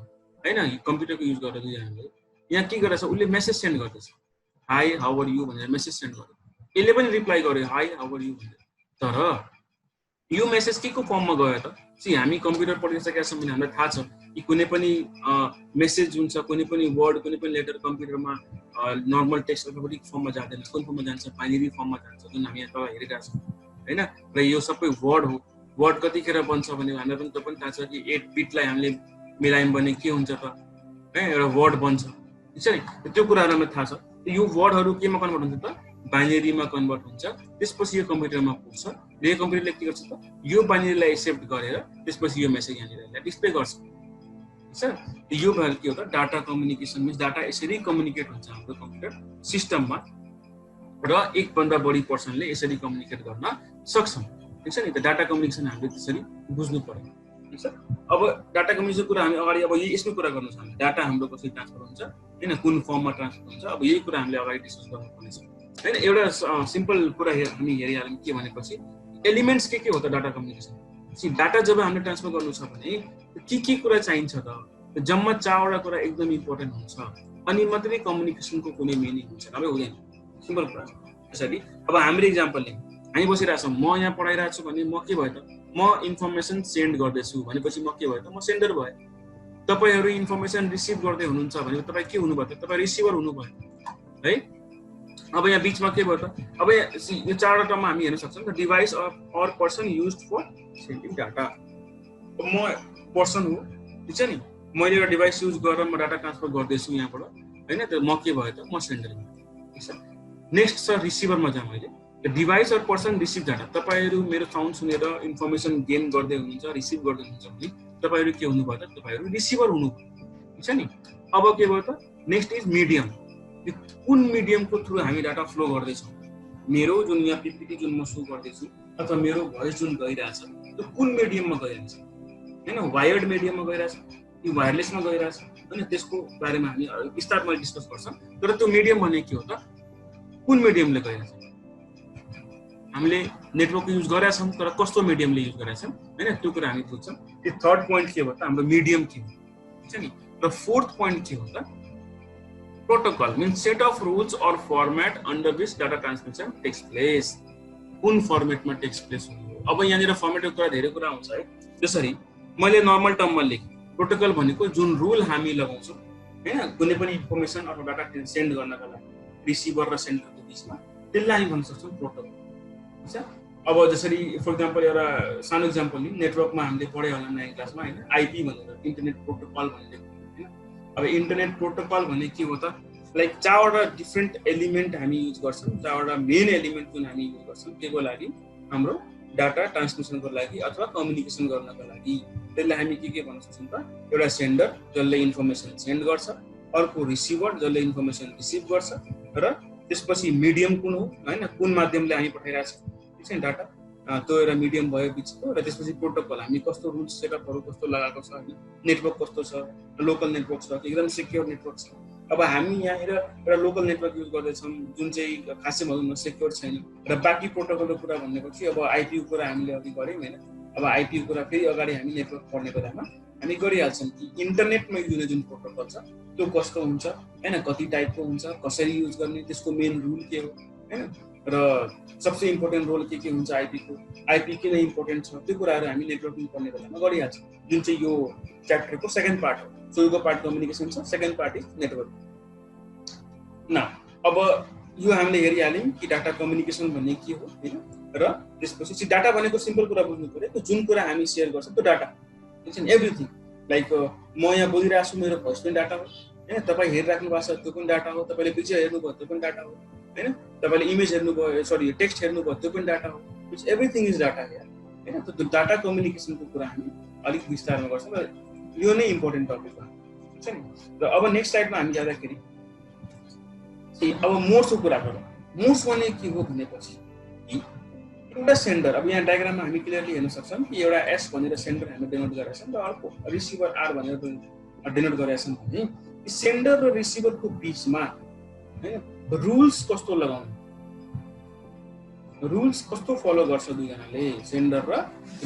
हैन, कम्प्युटरको युज गरेर दुईजनाले यहाँ के गरिरहेछ, उसले मेसेज सेन्ड गर्दैछ, हाई हाउ आर यु भनेर मेसेज सेन्ड गर्यो, यसले पनि रिप्लाई गर्यो हाई हाउ आर यु भनेर। तर यो मेसेज के को फर्ममा गयो त, हामी कम्प्युटर पढिसकेका छौँ भने हामीलाई थाहा छ कि कुनै पनि मेसेज हुन्छ, कुनै पनि वर्ड, कुनै पनि लेटर कम्प्युटरमा नर्मल टेक्स्ट अल्फाबेटिक फर्ममा जाँदैन, कुन फर्ममा जान्छ, बाइनरी फर्ममा जान्छ, जुन हामी यहाँ तल हेरिरहेका छौँ हैन। र यो सबै वर्ड हो, वर्ड कतिखेर बन्छ भने हामीलाई पनि त पनि थाहा छ कि 8 बिटलाई हामीले मिलायौँ भने के हुन्छ त है, एउटा वर्ड बन्छ, ठीक छ नि। त्यो कुराहरू हामीलाई थाहा छ। यो वर्डहरू केमा कन्भर्ट हुन्छ त, बाइनरीमा कन्भर्ट हुन्छ, त्यसपछि यो कम्प्युटरमा पुग्छ, र यो कम्प्युटरले के गर्छ त, यो बाइनरीलाई एक्सेप्ट गरेर त्यसपछि यो मेसेज यहाँनिर डिस्प्ले गर्छ, ठीक छ। यो भएर के हो त, डाटा कम्युनिकेसन मिन्स डाटा यसरी कम्युनिकेट हुन्छ हाम्रो कम्प्युटर सिस्टममा, र एकभन्दा बढी पर्सनले यसरी कम्युनिकेट गर्न सक्छौँ, ठीक छ नि। त डाटा कम्युनिकेसन हामीले त्यसरी बुझ्नु पर्यो, ठीक छ। अब डाटा कम्युनिकेसन कुरा हामी अगाडि अब यसमै कुरा गर्नु छ, हामी डाटा हाम्रो कसरी ट्रान्सफर हुन्छ हैन, कुन फर्ममा ट्रान्सफर हुन्छ, अब यही कुरा हामीले अगाडि डिस्कस गर्नुपर्नेछ हैन। एउटा सिम्पल कुरा हामी हेरिहाल्यौँ के भनेपछि एलिमेन्ट्स के हो त डाटा कम्युनिकेसन। डाटा जब हामीले ट्रान्सफर गर्नु छ भने के कुरा चाहिन्छ त, जम्मा 4वटा कुरा एकदम इम्पोर्टेन्ट हुन्छ, अनि मात्रै कम्युनिकेसनको कुनै मिनिङ हुन्छ, नभए हुँदैन। सिम्पल कुरा त्यसरी। अब हाम्रो इक्जाम्पल लियौँ, हामी बसिरहेछौँ, म यहाँ पढाइरहेको छु भने म के भयो त, म इन्फर्मेसन सेन्ड गर्दैछु भनेपछि म के भयो त, म सेन्डर भयो। तपाईँहरू इन्फर्मेसन रिसिभ गर्दै हुनुहुन्छ भने तपाईँ के हुनुभयो त, तपाईँ रिसिभर हुनुभयो है। अब यहाँ बिचमा के भयो त, अब यो 4वटा टर्ममा हामी हेर्न सक्छौँ, device or person used for sending data. म पर्सन हो, ठीक छ नि, मैले एउटा डिभाइस युज गरेर म डाटा ट्रान्सफर गर्दैछु यहाँबाट हैन, त म के भयो त, म सेन्डर भयो, ठीक छ। नेक्स्ट छ रिसिभरमा जाँ मैले, device or person receive data, तपाईँहरू मेरो साउन्ड सुनेर इन्फर्मेसन गेन गर्दै हुनुहुन्छ, रिसिभ गर्दै हुनुहुन्छ भने तपाईँहरू के हुनुभयो त, तपाईँहरू रिसिभर हुनुभयो, ठीक छ नि। अब के भयो त, नेक्स्ट इज मिडियम, कुन मिडियमको थ्रु हामी डाटा फ्लो गर्दैछौँ, मेरो जुन यहाँ पिपिटी जुन म सो गर्दैछु अथवा मेरो भोइस जुन गइरहेछ त्यो कुन मिडियममा गइरहेछ हैन, वायर्ड मिडियममा गइरहेछ कि वायरलेसमा गइरहेछ हैन, त्यसको बारेमा हामी विस्तारमा डिस्कस गर्छौँ। तर त्यो मिडियम भने के हो त, कुन मिडियमले गइरहेछ, हामीले नेटवर्क युज गरेका छौँ तर कस्तो मिडियमले युज गरेका छौँ हैन, त्यो कुरा हामी बुझ्छौँ। त्यो थर्ड पोइन्ट के हो त, हाम्रो मिडियम के हो, ठीक छ नि। र फोर्थ पोइन्ट के हो त, protocol means set of rules or format under which data transmission takes place, कुन फर्मेटमा टेक्स प्लेस हो। अब यहाँनिर फर्मेटको कुरा धेरै कुरा आउँछ है। जसरी मैले नर्मल टर्ममा लेखेँ, प्रोटोकल भनेको जुन रुल हामी लगाउँछौँ हैन, कुनै पनि इन्फर्मेसन अथवा डाटा सेन्ड गर्नका लागि रिसिभर र सेन्डरको बिचमा, त्यसलाई हामी भन्न सक्छौँ प्रोटोकल, ठीक छ। अब जसरी फर इक्जाम्पल एउटा सानो इक्जाम्पल नि, नेटवर्कमा हामीले पढ्यो होला नयाँ क्लासमा हैन, आइपी भनेर इन्टरनेट प्रोटोकल भनेर। अब इन्टरनेट प्रोटोकल भने के हो त, लाइक 4वटा डिफ्रेन्ट एलिमेन्ट हामी युज गर्छौँ, 4वटा मेन एलिमेन्ट जुन हामी युज गर्छौँ केको लागि, हाम्रो डाटा ट्रान्समिसनको लागि अथवा कम्युनिकेसन गर्नको लागि। त्यसलाई हामी के भन्न सक्छौँ त, एउटा सेन्डर जसले इन्फर्मेसन सेन्ड गर्छ, अर्को रिसिभर जसले इन्फर्मेसन रिसिभ गर्छ, र त्यसपछि मिडियम कुन हो हैन, कुन माध्यमले हामी पठाइरहेछौँ, ठीक छ नि, डाटा त्यो एउटा मिडियम भयो बिचको। र त्यसपछि प्रोटोकल, हामी कस्तो रुल्स सेटअपहरू कस्तो लगाएको छ हैन, नेटवर्क कस्तो छ, लोकल नेटवर्क छ कि एकदम सिक्योर नेटवर्क छ। अब हामी यहाँनिर एउटा लोकल नेटवर्क युज गर्दैछौँ जुन चाहिँ खासै भनौँ न सिक्योर छैन। र बाँकी प्रोटोकलको कुरा भन्नेपछि अब आइपीको कुरा हामीले अघि गऱ्यौँ हैन, अब आइपीको कुरा फेरि अगाडि हामी नेटवर्क पढ्ने बेलामा हामी गरिहाल्छौँ कि इन्टरनेटमा युज हुने जुन प्रोटोकल छ त्यो कस्तो हुन्छ हैन, कति टाइपको हुन्छ, कसरी युज गर्ने, त्यसको मेन रुल के हो हैन, र सबसे इम्पोर्टेन्ट रोल के हुन्छ आइपी को, आइपी किन इम्पोर्टेन्ट छ त्यो कुराहरू हामी नेटवर्किङ गर्ने बेलामा गरिहाल्छौँ, जुन चाहिँ यो च्याप्टरको सेकेन्ड पार्ट हो। सुरुको पार्ट कम्युनिकेसन छ, सेकेन्ड पार्ट इज नेटवर्क। न अब यो हामीले हेरिहाल्यौँ कि डाटा कम्युनिकेसन भन्ने के हो होइन, र त्यसपछि डाटा भनेको सिम्पल कुरा बुझ्नु पऱ्यो, त्यो जुन कुरा हामी सेयर गर्छौँ त्यो data it's an everything. Like म यहाँ बोलिरहेको छु, मेरो भोइस पनि डाटा हो होइन, तपाईँ हेरिराख्नु भएको छ त्यो पनि डाटा हो, तपाईँले पिक्चर हेर्नुभयो त्यो पनि डाटा हो होइन, तपाईँले इमेज हेर्नुभयो सरी टेक्स्ट हेर्नुभयो त्यो पनि डाटा हो, it's everything is data here होइन। त्यो डाटा कम्युनिकेसनको कुरा हामी अलिक विस्तारमा गर्छौँ र यो नै इम्पोर्टेन्ट टपिक हो हुन्छ नि। र अब नेक्स्ट स्लाइडमा हामी जाँदाखेरि अब मोड्सको कुरा गरौँ। मोड्स भने के हो भनेपछि एउटा सेन्डर, अब यहाँ डायग्राममा हामी क्लियरली हेर्न सक्छौँ कि एउटा एस भनेर सेन्डर हामी डेनोट गरेका छौँ र अर्को रिसिभर आर भनेर डेनोट गरेका छौँ भने सेन्डर र रिसिभरको बिचमा होइन रुल्स कस्तो लगाउने, रुल्स कस्तो फलो गर्छ दुईजनाले, सेन्डर र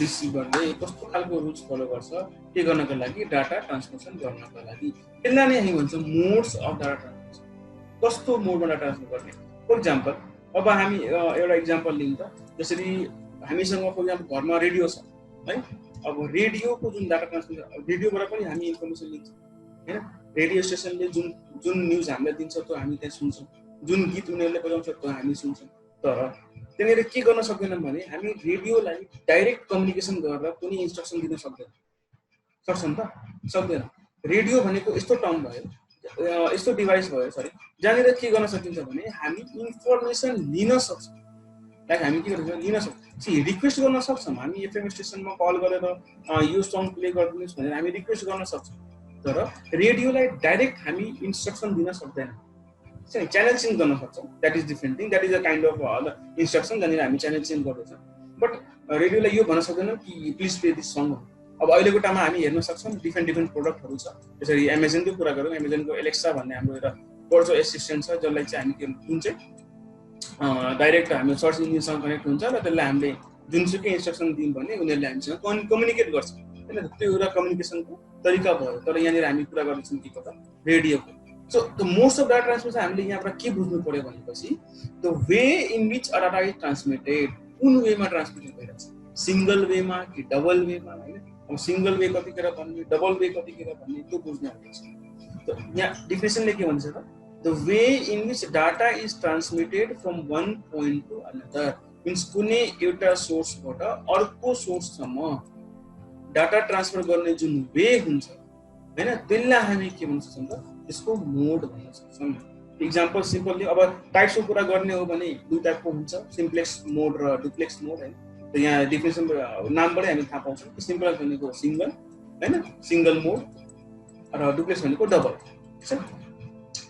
रिसिभरले कस्तो खालको रुल्स फलो गर्छ के गर्नको लागि, डाटा ट्रान्समिसन गर्नको लागि, त्यसलाई नै हामी भन्छौँ मोड्स अफ डाटा ट्रान्समिसन। कस्तो मोडमा डाटा ट्रान्सफर गर्ने। फर इक्जाम्पल अब हामी एउटा इक्जाम्पल लिउँ त, जसरी हामीसँग फर इक्जाम्पल घरमा रेडियो छ है, अब रेडियोको जुन डाटा ट्रान्समिसन, रेडियोबाट पनि हामी इन्फर्मेसन लिन्छौँ होइन, रेडियो स्टेसनले जुन जुन न्युज हामीलाई दिन्छ त्यो हामी त्यहाँ सुन्छौँ, जुन गीत उनीहरूले बजाउँछ त्यो हामी सुन्छौँ। तर त्यहाँनिर के गर्न सक्दैनौँ भने हामी रेडियोलाई डाइरेक्ट कम्युनिकेसन गरेर कुनै इन्स्ट्रक्सन दिन सक्दैनौँ, सक्छौँ त सक्दैन। रेडियो भनेको यस्तो टर्म भयो, यस्तो डिभाइस भयो सरी, जहाँनिर के गर्न सकिन्छ भने हामी इन्फर्मेसन लिन सक्छौँ। लाइक हामी के गर्छौँ लिन सक्छौँ, रिक्वेस्ट गर्न सक्छौँ, हामी एफएम स्टेसनमा कल गरेर यो सङ प्ले गरिदिनुहोस् भनेर हामी रिक्वेस्ट गर्न सक्छौँ। तर रेडियोलाई डाइरेक्ट हामी इन्स्ट्रक्सन दिन सक्दैनौँ, च्यानल चेन्ज गर्न सक्छौँ, that is different thing, that is a kind of instruction जहाँनिर हामी च्यानल चेन्ज गर्दैछौँ। बट रेडियोलाई यो भन्न सक्दैनौँ कि प्लिज प्ले दिस सङ। अब अहिलेको टाइममा हामी हेर्न सक्छौँ डिफ्रेन्ट प्रोडक्टहरू छ, जसरी एमाजोनको कुरा गरौँ, एमाजोनको एलेक्सा भन्ने हाम्रो एउटा भर्चुअल एसिस्टेन्ट छ, जसलाई चाहिँ हामी जुन चाहिँ डाइरेक्ट हाम्रो सर्च इन्जिनसँग कनेक्ट हुन्छ र त्यसलाई हामीले जुनसुकै इन्स्ट्रक्सन दियौँ भने उनीहरूले हामीसँग कम्युनिकेट गर्छ होइन, त्यो एउटा कम्युनिकेसनको तरिका भयो। तर यहाँनिर हामी कुरा गर्दैछौँ के को त रेडियोको। So the most of data transmission हामीले यहाँबाट के बुझ्नु पर्यो भनेपछि the way in which a data is transmitted, कुन वेमा ट्रान्समिटेड भइरहेछ, सिङ्गल वेमा कि डबल वेमा होइन। अब सिङ्गल वे कतिखेर भन्ने, डबल वे कतिखेर भन्ने त्यो बुझ्नु पर्छ। यहाँ डिफिनेसनले के भन्छ त, the way in which data is transmitted from one point to another means कुनै एउटा सोर्सबाट अर्को सोर्ससम्म डाटा ट्रान्सफर गर्ने जुन वे हुन्छ हैन, त्यसलाई हामी के भन्न सक्छौँ त, त्यसको मोड भन्न सक्छौँ। इक्जाम्पल सिम्पली अब टाइप्सको कुरा गर्ने हो भने दुई टाइपको हुन्छ, सिम्प्लेक्स मोड र डुप्लेक्स मोड हैन। त यहाँ डिफिनेसन नामबाटै हामी थाहा पाउँछौँ कि सिम्प्लेक्स भनेको सिंगल हैन, सिंगल मोड र डुप्लेक्स भनेको डबल छ।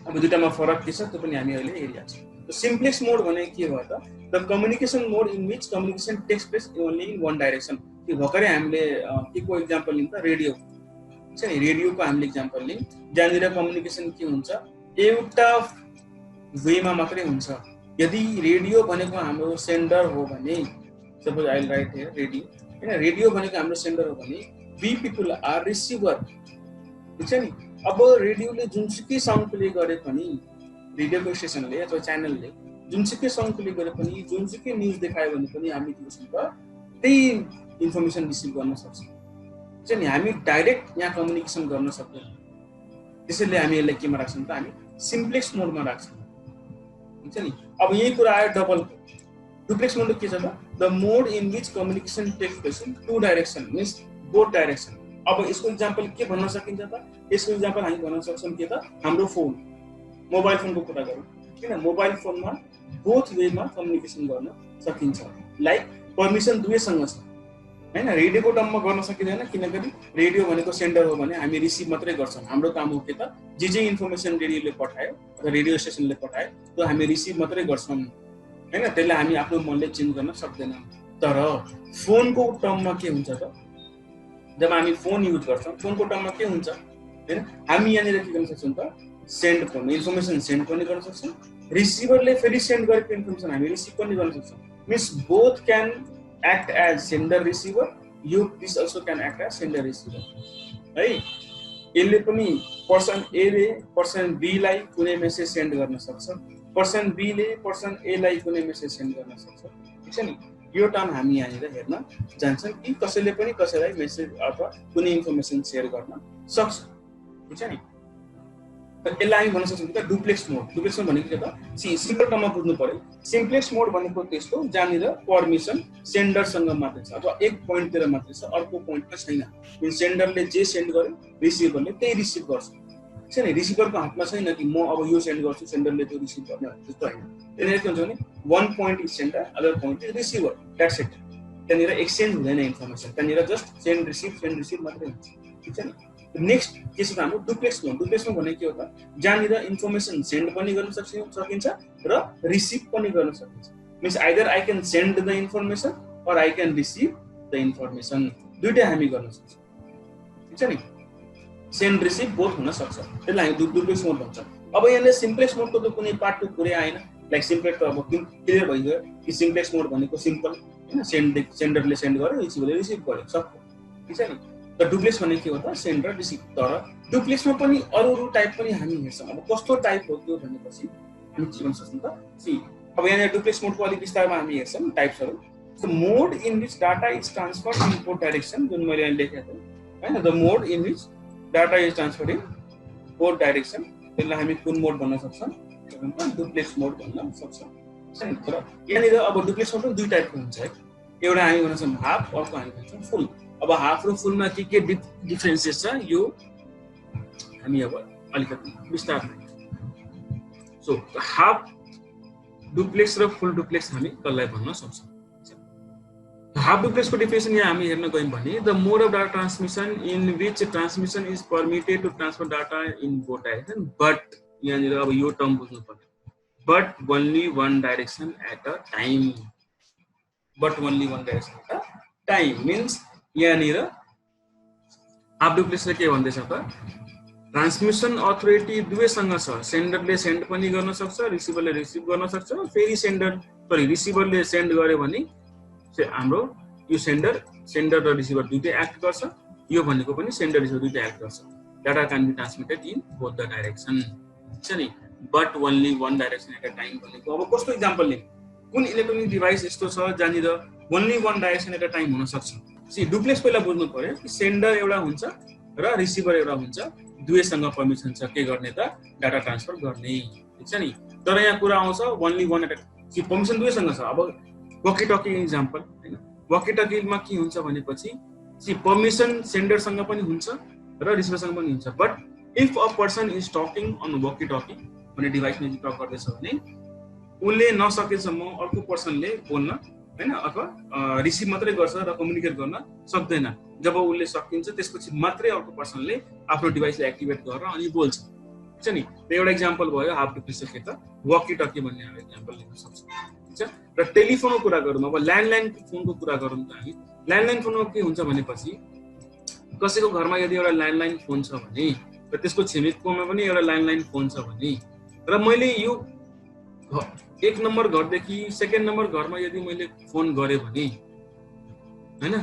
अब दुईटामा फरक के छ त्यो पनि हामी अहिले हेरिहाल्छौँ। त सिम्प्लेक्स मोड भने के भयो त, the communication mode in which communication takes place only in one direction. त्यो भर्खरै हामीले के को इक्जाम्पल लिन्छ, रेडियो छ नि, रेडियोको हामीले इक्जाम्पल लियौँ जहाँनिर कम्युनिकेसन के हुन्छ एउटा वेमा मात्रै हुन्छ। यदि रेडियो भनेको हाम्रो सेन्डर हो भने, suppose I will write here radio हैन, रेडियो भनेको हाम्रो सेन्डर हो भने वी पिपल आर रिसिभर, ठीक छ नि। अब रेडियोले जुनसुकै सङ प्ले गरे पनि, रेडियोको स्टेसनले अथवा च्यानलले जुनसुकै सङ प्ले गरे पनि, जुनसुकै न्युज देखायो भने पनि हामी के गर्छौँ त, त्यही इन्फर्मेसन रिसिभ गर्न सक्छौँ, ठीक छ नि। हामी डाइरेक्ट यहाँ कम्युनिकेसन गर्न सक्दैनौँ, त्यसैले हामी यसलाई केमा राख्छौँ त, हामी सिम्प्लेक्स मोडमा राख्छौँ, ठीक छ नि। अब यही कुरा आयो डबल डुप्लेक्स मोड के छ त, the mode in which communication takes place in two direction means both direction. अब यसको इक्जाम्पल के भन्न सकिन्छ त, यसको इक्जाम्पल हामी भन्न सक्छौँ के त, हाम्रो फोन, मोबाइल फोनको कुरा गरौँ किन, मोबाइल फोनमा बोथ वेमा कम्युनिकेसन गर्न सकिन्छ। लाइक पर्मिसन दुवैसँग छ हैन, रेडियोको टर्ममा गर्न सकिँदैन किनकि रेडियो भनेको सेन्डर हो भने हामी रिसिभ मात्रै गर्छौँ। हाम्रो काम हो के त, जे इन्फर्मेसन रेडियोले पठायो अथवा रेडियो स्टेसनले पठायो त्यो हामी रिसिभ मात्रै गर्छौँ हैन, त्यसलाई हामी आफ्नो मनले चेन्ज गर्न सक्दैनौँ। तर फोनको टर्ममा के हुन्छ त, जब हामी फोन युज गर्छौँ फोनको टर्ममा के हुन्छ हैन, हामी यहाँनिर के गर्न सक्छौँ त, सेन्ड गर्ने इन्फर्मेसन सेन्ड पनि गर्न सक्छौँ, रिसिभरले फेरि सेन्ड गरेको इन्फर्मेसन हामी रिसिभ पनि गर्न सक्छौँ। Means both can act as sender receiver, यो this also can act as sender receiver है। यसले पनि पर्सन एले पर्सन बीलाई कुनै मेसेज सेन्ड गर्न सक्छ, पर्सन बी ले पर्सन ए लाई कुनै मेसेज सेन्ड गर्न सक्छ, ठीक छ नि। यो टर्म हामी यहाँनिर हेर्न जान्छौँ कि कसैले पनि कसैलाई मेसेज अथवा कुनै इन्फर्मेसन सेयर गर्न सक्छ, ठीक छ नि। यसलाई हामी भन्न सक्छौँ कि डुप्लेक्स मोड। डुप्लेक्स मोड भनेको के त, सिम्पल टर्ममा बुझ्नु पर्यो। सिम्प्लेक्स मोड भनेको त्यस्तो जहाँनिर पर्मिसन सेन्डरसँग मात्रै छ अथवा एक पोइन्टतिर मात्रै छ, अर्को पोइन्टमा छैन। मिन्स सेन्डरले जे सेन्ड गर्यो रिसिभरले त्यही रिसिभ गर्छ, ठीक छ नि। रिसिभरको हातमा छैन कि म अब यो सेन्ड गर्छु सेन्डरले त्यो रिसिभ गर्ने, त्यस्तो होइन। त्यहाँनिर के हुन्छ भने one point is sender, other point is receiver, that's it. त्यहाँनिर एक्सचेन्ज हुँदैन इन्फर्मेसन, त्यहाँनिर जस्ट सेन्ड रिसिभ मात्रै हुन्छ, ठीक छ नि। नेक्स्ट के छ त हाम्रो डुप्लेक्स मोड। डुप्लेक्स मोड भनेको के हो त, जहाँनिर इन्फर्मेसन सेन्ड पनि गर्न सकिन्छ र रिसिभ पनि गर्न सकिन्छ। Means either I can send the information or I can receive the information, दुइटै हामी गर्न सक्छौँ, ठीक छ नि। सेन्ड रिसिभ बोथ हुन सक्छ, त्यसलाई हामी डुप्लेक्स मोड भन्छ। अब यहाँनिर सिम्प्लेक्स मोडको त कुनै पार्ट टु कुरै आएन। लाइक सिम्प्लेक्स त अब क्लियर भइगयो कि सिम्प्लेक्स मोड भनेको सिम्पल होइन, सेन्डरले सेन्ड गर्यो रिसिभरले रिसिभ गर्यो सक्यो, ठीक छ नि। त डुप्लेक्स भनेको के हो त, सेन्ड र रिसिभ। तर डुप्लेक्समा पनि अरू टाइप पनि हामी हेर्छौँ। अब कस्तो टाइप हो त्यो भनेपछि हामी के भन्न सक्छौँ त, अब यहाँनिर डुप्लेक्स मोडको अलिक विस्तारमा हामी हेर्छौँ टाइप्सहरू। The mode in which data is transferred in both direction, जुन मैले यहाँ लेखेको थिएँ होइन। The mode in which data is transferred in both direction, त्यसलाई हामी कुन मोड भन्न सक्छौँ, डुप्लेक्स मोड भन्न सक्छौँ। तर यहाँनिर अब डुप्लेक्स मोड पनि दुई टाइपको हुन्छ है। एउटा हामी भन्न सक्छौँ हाफ, अर्को हामी भन्छौँ फुल। अब हाफ र फुलमा के डिफरेन्सेस छ यो हामी अब अलिकति विस्तारमा। सो हाफ डुप्लेक्स र फुल डुप्लेक्स हामी कसलाई भन्न सक्छौँ। हाफ डुप्लेक्सको डिफिनेसन यहाँ हामी हेर्न गयौँ भने the mode of data transmission in which transmission is permitted to transfer data in both direction, but यहाँनिर अब यो टर्म बुझ्नु पर्यो, but only one direction at a time. But only one direction at a time means यहाँनिर half डुप्लेक्सले के भन्दैछ त, ट्रान्समिसन अथोरिटी दुवैसँग छ। सेन्डरले सेन्ड पनि गर्न सक्छ, रिसिभरले रिसिभ गर्न सक्छ। फेरि रिसिभरले सेन्ड गर्यो भने हाम्रो यो सेन्डर र रिसिभर दुइटै एक्ट गर्छ। यो भनेको पनि सेन्डर रिसिभर दुइटै एक्ट गर्छ। Data can be transmitted in both the direction, ठीक छ नि। But only one direction at a time भनेको अब कस्तो इक्जाम्पल लिउँ, कुन इलेक्ट्रोनिक डिभाइस यस्तो छ जहाँनिर only one direction at a time हुन सक्छ। डुप्लेक्स पहिला बुझ्नु पर्यो कि सेन्डर एउटा हुन्छ र रिसिभर एउटा हुन्छ, दुवैसँग पर्मिसन छ के गर्ने त, डाटा ट्रान्सफर गर्ने, ठीक छ नि। तर यहाँ कुरा आउँछ only one at a permission दुवैसँग छ। अब वकी टकी इक्जाम्पल होइन, वकी टकीमा के हुन्छ भनेपछि पर्मिसन सेन्डरसँग पनि हुन्छ र रिसिभरसँग पनि हुन्छ। But if a person is talking on walkie talkie भन्ने डिभाइसमा टक गर्दैछ भने उसले नसकेसम्म अर्को पर्सनले बोल्न होइन अथवा रिसिभ मात्रै गर्छ र कम्युनिकेट गर्न सक्दैन। जब उसले सकिन्छ त्यसपछि मात्रै अर्को पर्सनले आफ्नो डिभाइसलाई एक्टिभेट गरेर अनि बोल्छ, ठीक छ नि। एउटा इक्जाम्पल भयो हाफ डुप्लेक्स के त, वकी टकी भन्ने हामी इक्जाम्पल लिन सक्छौँ, ठीक छ। र टेलिफोनको कुरा गरौँ, अब ल्यान्डलाइन फोनको कुरा गरौँ त हामी। ल्यान्डलाइन फोनमा के हुन्छ भनेपछि कसैको घरमा यदि एउटा ल्यान्डलाइन फोन छ भने र त्यसको छिमेकीकोमा पनि एउटा ल्यान्डलाइन फोन छ भने र मैले यो एक नम्बर घरदेखि सेकेन्ड नम्बर घरमा यदि मैले फोन गरेँ भने होइन,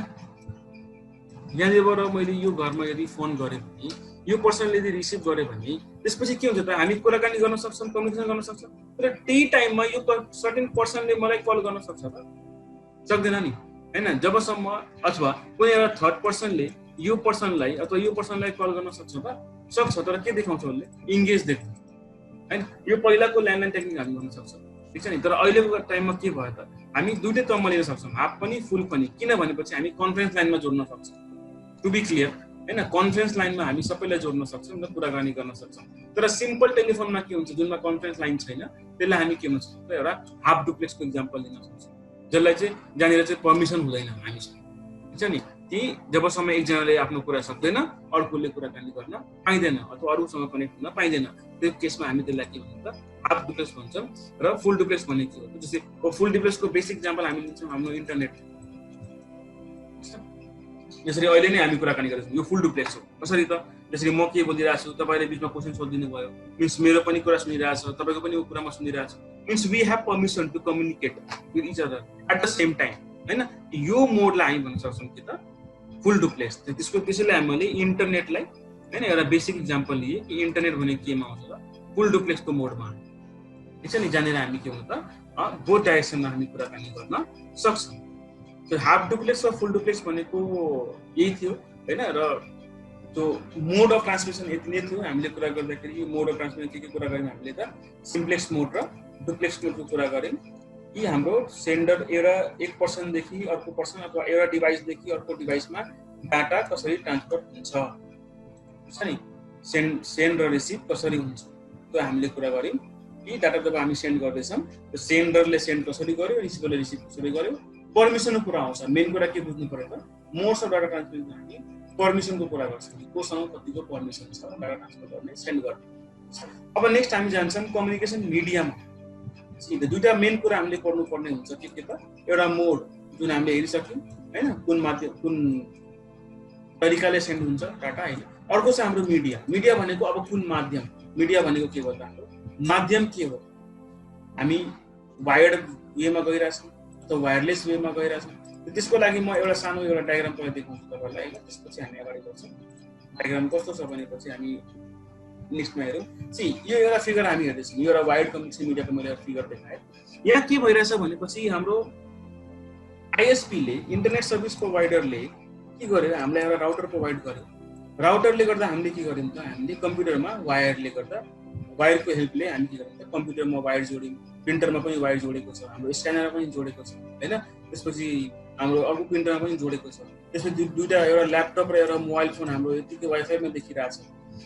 यहाँनिरबाट मैले यो घरमा यदि फोन गरेँ भने यो पर्सनले यदि रिसिभ गर्यो भने त्यसपछि के हुन्छ त, हामी कुराकानी गर्न सक्छौँ, कम्युनिकेसन गर्न सक्छौँ। तर त्यही टाइममा यो सर्टेन पर्सनले मलाई कल गर्न सक्छ त, सक्दैन नि होइन। जबसम्म अथवा कुनै एउटा थर्ड पर्सनले यो पर्सनलाई अथवा यो पर्सनलाई कल गर्न सक्छ त, सक्छ। तर के देखाउँछ उसले, इङ्गेज देख्छ होइन। यो पहिलाको ल्यान्डलाइन टेक्निक हामी गर्न सक्छौँ, ठीक छ नि। तर अहिलेको टाइममा के भयो त, हामी दुइटै टर्ममा लिन सक्छौँ, हाफ पनि फुल पनि। किन भनेपछि हामी कन्फरेन्स लाइनमा जोड्न सक्छौँ, टु बी क्लियर होइन। कन्फरेन्स लाइनमा हामी सबैलाई जोड्न सक्छौँ र कुराकानी गर्न सक्छौँ। तर सिम्पल टेलिफोनमा के हुन्छ, जुनमा कन्फरेन्स लाइन छैन त्यसलाई हामी के भन्न सक्छौँ, एउटा हाफ डुप्लेक्सको इक्जाम्पल लिन सक्छौँ, जसलाई चाहिँ जहाँनिर चाहिँ पर्मिसन हुँदैन हामीसँग, ठीक छ नि। कि जबसम्म एकजनाले आफ्नो कुरा सक्दैन अर्कोले कुराकानी गर्न पाइँदैन अथवा अरूसँग कनेक्ट हुन पाइँदैन, त्यो केसमा हामी त्यसलाई के भन्छौँ त, हाफ डुप्लेक्स भन्छौँ। र फुल डुप्लेक्स भन्ने के हो, जस्तै फुल डुप्लेक्सको बेसिक इक्जाम्पल हामी लिन्छौँ हाम्रो इन्टरनेट। यसरी अहिले नै हामी कुराकानी गरेछौँ, यो फुल डुप्लेक्स हो। कसरी त, जसरी म के बोलिरहेको छु, तपाईँले बिचमा क्वेसन सोधिदिनु भयो, मिन्स मेरो पनि कुरा सुनिरहेछ, तपाईँको पनि कुरा म सुनिरहेको छु, means we have permission to communicate with each other at the same time होइन। यो मोडलाई हामी भन्न सक्छौँ कि त फुल डुप्लेक्स। त्यसैले हामीले इन्टरनेटलाई होइन एउटा बेसिक इक्जाम्पल लिए कि इन्टरनेट भने केमा आउँछ त, फुल डुप्लेक्सको मोडमा ठिक छ नि, जहाँनिर हामी के हुन्छ बोथ डाइरेक्सनमा हामी कुराकानी गर्न सक्छौँ। त्यो हाफ डुप्लेक्स र फुल डुप्लेक्स भनेको यही थियो होइन। र त्यो मोड अफ ट्रान्समिसन यति नै थियो। हामीले कुरा गर्दाखेरि यो मोड अफ ट्रान्समिसन के कुरा गऱ्यौँ हामीले त सिम्प्लेक्स मोड र डुप्लेक्स मोडको कुरा गऱ्यौँ। यी हाम्रो सेन्डर एक पर्सनदेखि अर्को पर्सन अथवा एउटा डिभाइसदेखि अर्को डिभाइसमा डाटा कसरी ट्रान्सफर हुन्छ छ नि, सेन्ड र रिसिभ कसरी हुन्छ त्यो हामीले कुरा गऱ्यौँ। यी डाटा जब हामी सेन्ड गर्दैछौँ त्यो सेन्डरले सेन्ड कसरी गर्यो, रिसिभरले रिसिभ कसरी गर्यो, पर्मिसनको कुरा आउँछ। मेन कुरा के बुझ्नु पर्यो त, मोड्स अफ डाटा ट्रान्समिसन हामी पर्मिसनको कुरा गर्छौँ, कोसँग कतिको पर्मिसन छ डाटा ट्रान्सफर गर्ने, सेन्ड गर्ने। अब नेक्स्ट हामी जान्छौँ कम्युनिकेसन मिडियम। दुईटा मेन कुरा हामीले पढ्नुपर्ने हुन्छ के त, एउटा मोड जुन हामीले हेरिसक्यौँ होइन, कुन माध्यम कुन तरिकाले सेन्ड हुन्छ डाटा होइन। अर्को छ हाम्रो मिडिया। मिडिया भनेको अब कुन माध्यम, मिडिया भनेको के हो त, हाम्रो माध्यम के हो। हामी वायर्ड वेमा गइरहेछौँ अथवा वायरलेस वेमा गइरहेछौँ। त्यसको लागि म एउटा सानो एउटा डायग्राम पहिला देखाउँछु तपाईँलाई होइन, त्यसपछि हामी अगाडि बढ्छौँ। डायग्राम कस्तो छ भनेपछि हामी नेक्स्टमा हेरौँ। यो एउटा फिगर हामी हेर्दैछौँ, यो एउटा वायर्ड कम्युनिकेसन मिडियाको मैले एउटा फिगर देखाएँ। यहाँ के भइरहेछ भनेपछि हाम्रो आइएसपीले, इन्टरनेट सर्भिस प्रोभाइडरले के गर्यो, हामीलाई एउटा राउटर प्रोभाइड गर्यो। राउटरले गर्दा हामीले के गर्यौँ त, हामीले कम्प्युटरमा वायरले गर्दा वायरको हेल्पले हामी के गर्यौँ त, कम्प्युटरमा वायर जोड्यौँ, प्रिन्टरमा पनि वायर जोडेको छ, हाम्रो स्क्यानरमा पनि जोडेको छ होइन, त्यसपछि हाम्रो अर्को प्रिन्टरमा पनि जोडेको छ। त्यसपछि दुईवटा, एउटा ल्यापटप र एउटा मोबाइल फोन हाम्रो यतिकै वाइफाईमा देखिरहेछ।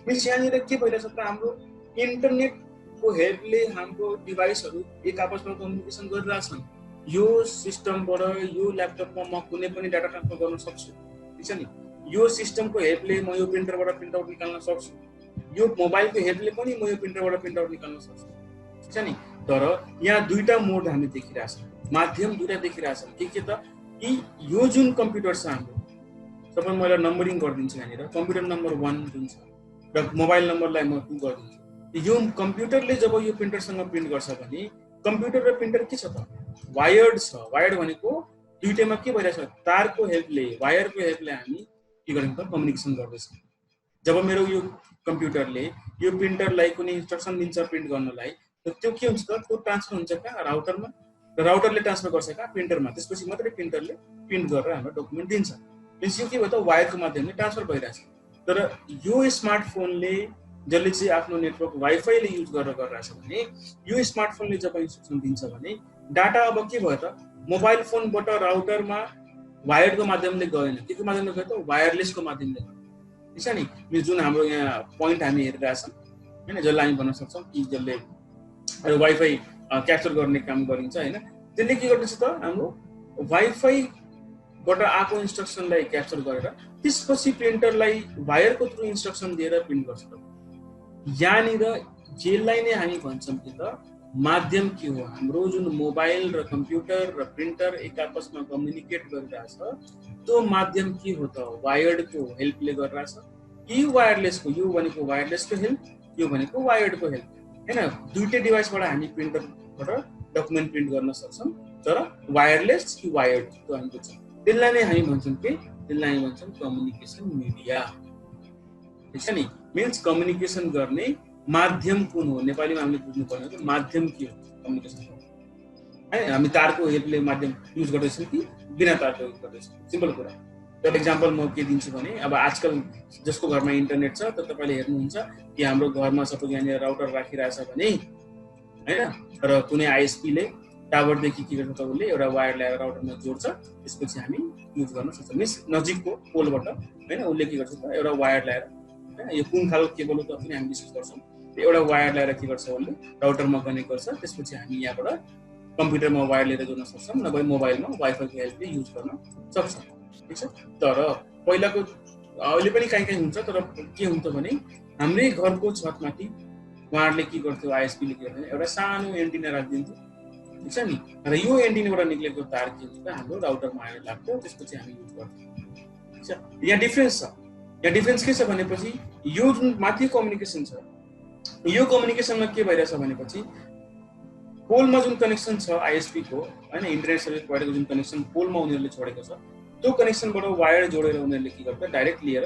मिन्स यहाँनिर के भइरहेछ त, हाम्रो इन्टरनेटको हेल्पले हाम्रो डिभाइसहरू एक आपसमा कम्युनिकेसन गरिरहेछन्। यो सिस्टमबाट यो ल्यापटपमा म कुनै पनि डाटा ट्रान्सफर गर्न सक्छु, ठिक छ नि। यो सिस्टमको हेल्पले म यो प्रिन्टरबाट प्रिन्टआउट निकाल्न सक्छु, यो मोबाइलको हेल्पले पनि म यो प्रिन्टरबाट प्रिन्टआउट निकाल्न सक्छु, ठिक छ नि। तर यहाँ दुईटा मोड हामी देखिरहेछौँ, माध्यम दुईटा देखिरहेछौँ। के त, कि यो जुन कम्प्युटर छ हाम्रो, तपाईँ मैले नम्बरिङ गरिदिन्छु यहाँनिर, कम्प्युटर नम्बर 1 जुन छ र मोबाइल नम्बरलाई म 2 गरिदिन्छु। यो कम्प्युटरले जब यो प्रिन्टरसँग प्रिन्ट गर्छ भने कम्प्युटर र प्रिन्टर के छ त, वायर्ड छ। वायर्ड भनेको दुईटैमा के भइरहेछ, तारको हेल्पले, वायरको हेल्पले हामी के गर्छौँ त, कम्युनिकेसन गर्दैछौँ। जब मेरो यो कम्प्युटरले यो प्रिन्टरलाई कुनै इन्स्ट्रक्सन दिन्छ प्रिन्ट गर्नलाई, त्यो के हुन्छ त, त्यो ट्रान्सफर हुन्छ कहाँ, राउटरमा, र राउटरले ट्रान्सफर गर्छ कहाँ, प्रिन्टरमा। त्यसपछि मात्रै प्रिन्टरले प्रिन्ट गरेर हाम्रो डकुमेन्ट दिन्छ। मिन्स यो के भयो त, वायरको माध्यमले ट्रान्सफर भइरहेछ। तर यो स्मार्टफोनले जसले चाहिँ आफ्नो नेटवर्क वाइफाईले युज गरेर गरिरहेछ भने, यो स्मार्टफोनले जब इन्स्ट्रक्सन दिन्छ भने डाटा अब के भयो त, मोबाइल फोनबाट राउटरमा वायर्डको माध्यमले गएन, के को माध्यमले गयो त, वायरलेसको माध्यमले गयो, ठिक छ नि। जुन हाम्रो यहाँ पोइन्ट हामी हेरिरहेछौँ होइन, जसलाई हामी भन्न सक्छौँ कि जसले वाइफाई क्याप्चर गर्ने काम गरिन्छ होइन, त्यसले के गर्दैछ त, हाम्रो वाइफाईबाट आएको इन्स्ट्रक्सनलाई क्याप्चर गरेर त्यसपछि प्रिन्टरलाई वायरको थ्रु इन्स्ट्रक्सन दिएर प्रिन्ट गर्छ। यहाँनिर जेललाई नै हामी भन्छौँ कि त माध्यम के हो, हाम्रो जुन मोबाइल र कम्प्युटर र प्रिन्टर एक आपसमा कम्युनिकेट गरिरहेछ त्यो माध्यम के हो त, वायर्डको हेल्पले गरिरहेछ कि वायरलेसको। यो भनेको वायरलेसको हेल्प, यो भनेको वायर्डको हेल्प होइन। दुईटै डिभाइसबाट हामी प्रिन्टरबाट डकुमेन्ट प्रिन्ट गर्न सक्छौँ, तर वायरलेस कि वायर्ड त्यो हामी बुझ्छौँ। त्यसलाई नै हामी भन्छौँ के, त्यसलाई हामी भन्छौँ कम्युनिकेसन मिडिया, ठिक छ नि। मिन्स कम्युनिकेसन गर्ने माध्यम कुन हो, नेपालीमा हामीले बुझ्नु पर्ने हो माध्यम के हो कम्युनिकेसन है। हामी तारको हेल्पले माध्यम युज गर्दैछौँ कि बिना तारको युज गर्दैछौँ, सिम्पल कुरा। तर एक्जाम्पल म के दिन्छु भने, अब आजकल जसको घरमा इन्टरनेट छ त तपाईँले हेर्नुहुन्छ कि हाम्रो घरमा सपोज यहाँनिर राउटर राखिरहेछ भने होइन, र कुनै आइएसपीले टावरदेखि के गर्छ त, उसले एउटा वायर ल्याएर राउटरमा जोड्छ, त्यसपछि हामी युज गर्न सक्छौँ। मिन्स नजिकको पोलबाट होइन, उसले के गर्छ त, एउटा वायर ल्याएर, यो कुन खालको केबल हो त पनि हामी डिस्कस गर्छौँ, एउटा वायर ल्याएर के गर्छ उसले राउटरमा कनेक्ट गर्छ, त्यसपछि हामी यहाँबाट कम्प्युटरमा वायर लिएर जोड्न सक्छौँ, नभए मोबाइलमा वाइफाईको हेल्पले युज गर्न सक्छौँ, ठिक छ। तर पहिलाको अहिले पनि कहीँ हुन्छ, तर के हुन्छ भने हाम्रै घरको छतमाथि उहाँहरूले के गर्थ्यो, आइएसपीले के गर्थ्यो, एउटा सानो एन्टिना राखिदिन्थ्यो, ठिक छ नि। र यो एन्टिनाबाट निक्लेको तार के हुन्छ त, हाम्रो राउटरमा आएर लाग्थ्यो, त्यसपछि हामी युज गर्थ्यौँ, ठिक छ। यहाँ डिफ्रेन्स छ। यहाँ डिफ्रेन्स के छ भनेपछि, यो जुन माथि कम्युनिकेसन छ, यो कम्युनिकेसनमा के भइरहेछ भनेपछि पोलमा जुन कनेक्सन छ आइएसपीको होइन, इन्टरनेट सर्भिस प्रोभाइडरको जुन कनेक्सन पोलमा उनीहरूले छोडेको छ, त्यो कनेक्सनबाट वायर जोडेर उनीहरूले के गर्छ, डाइरेक्ट लिएर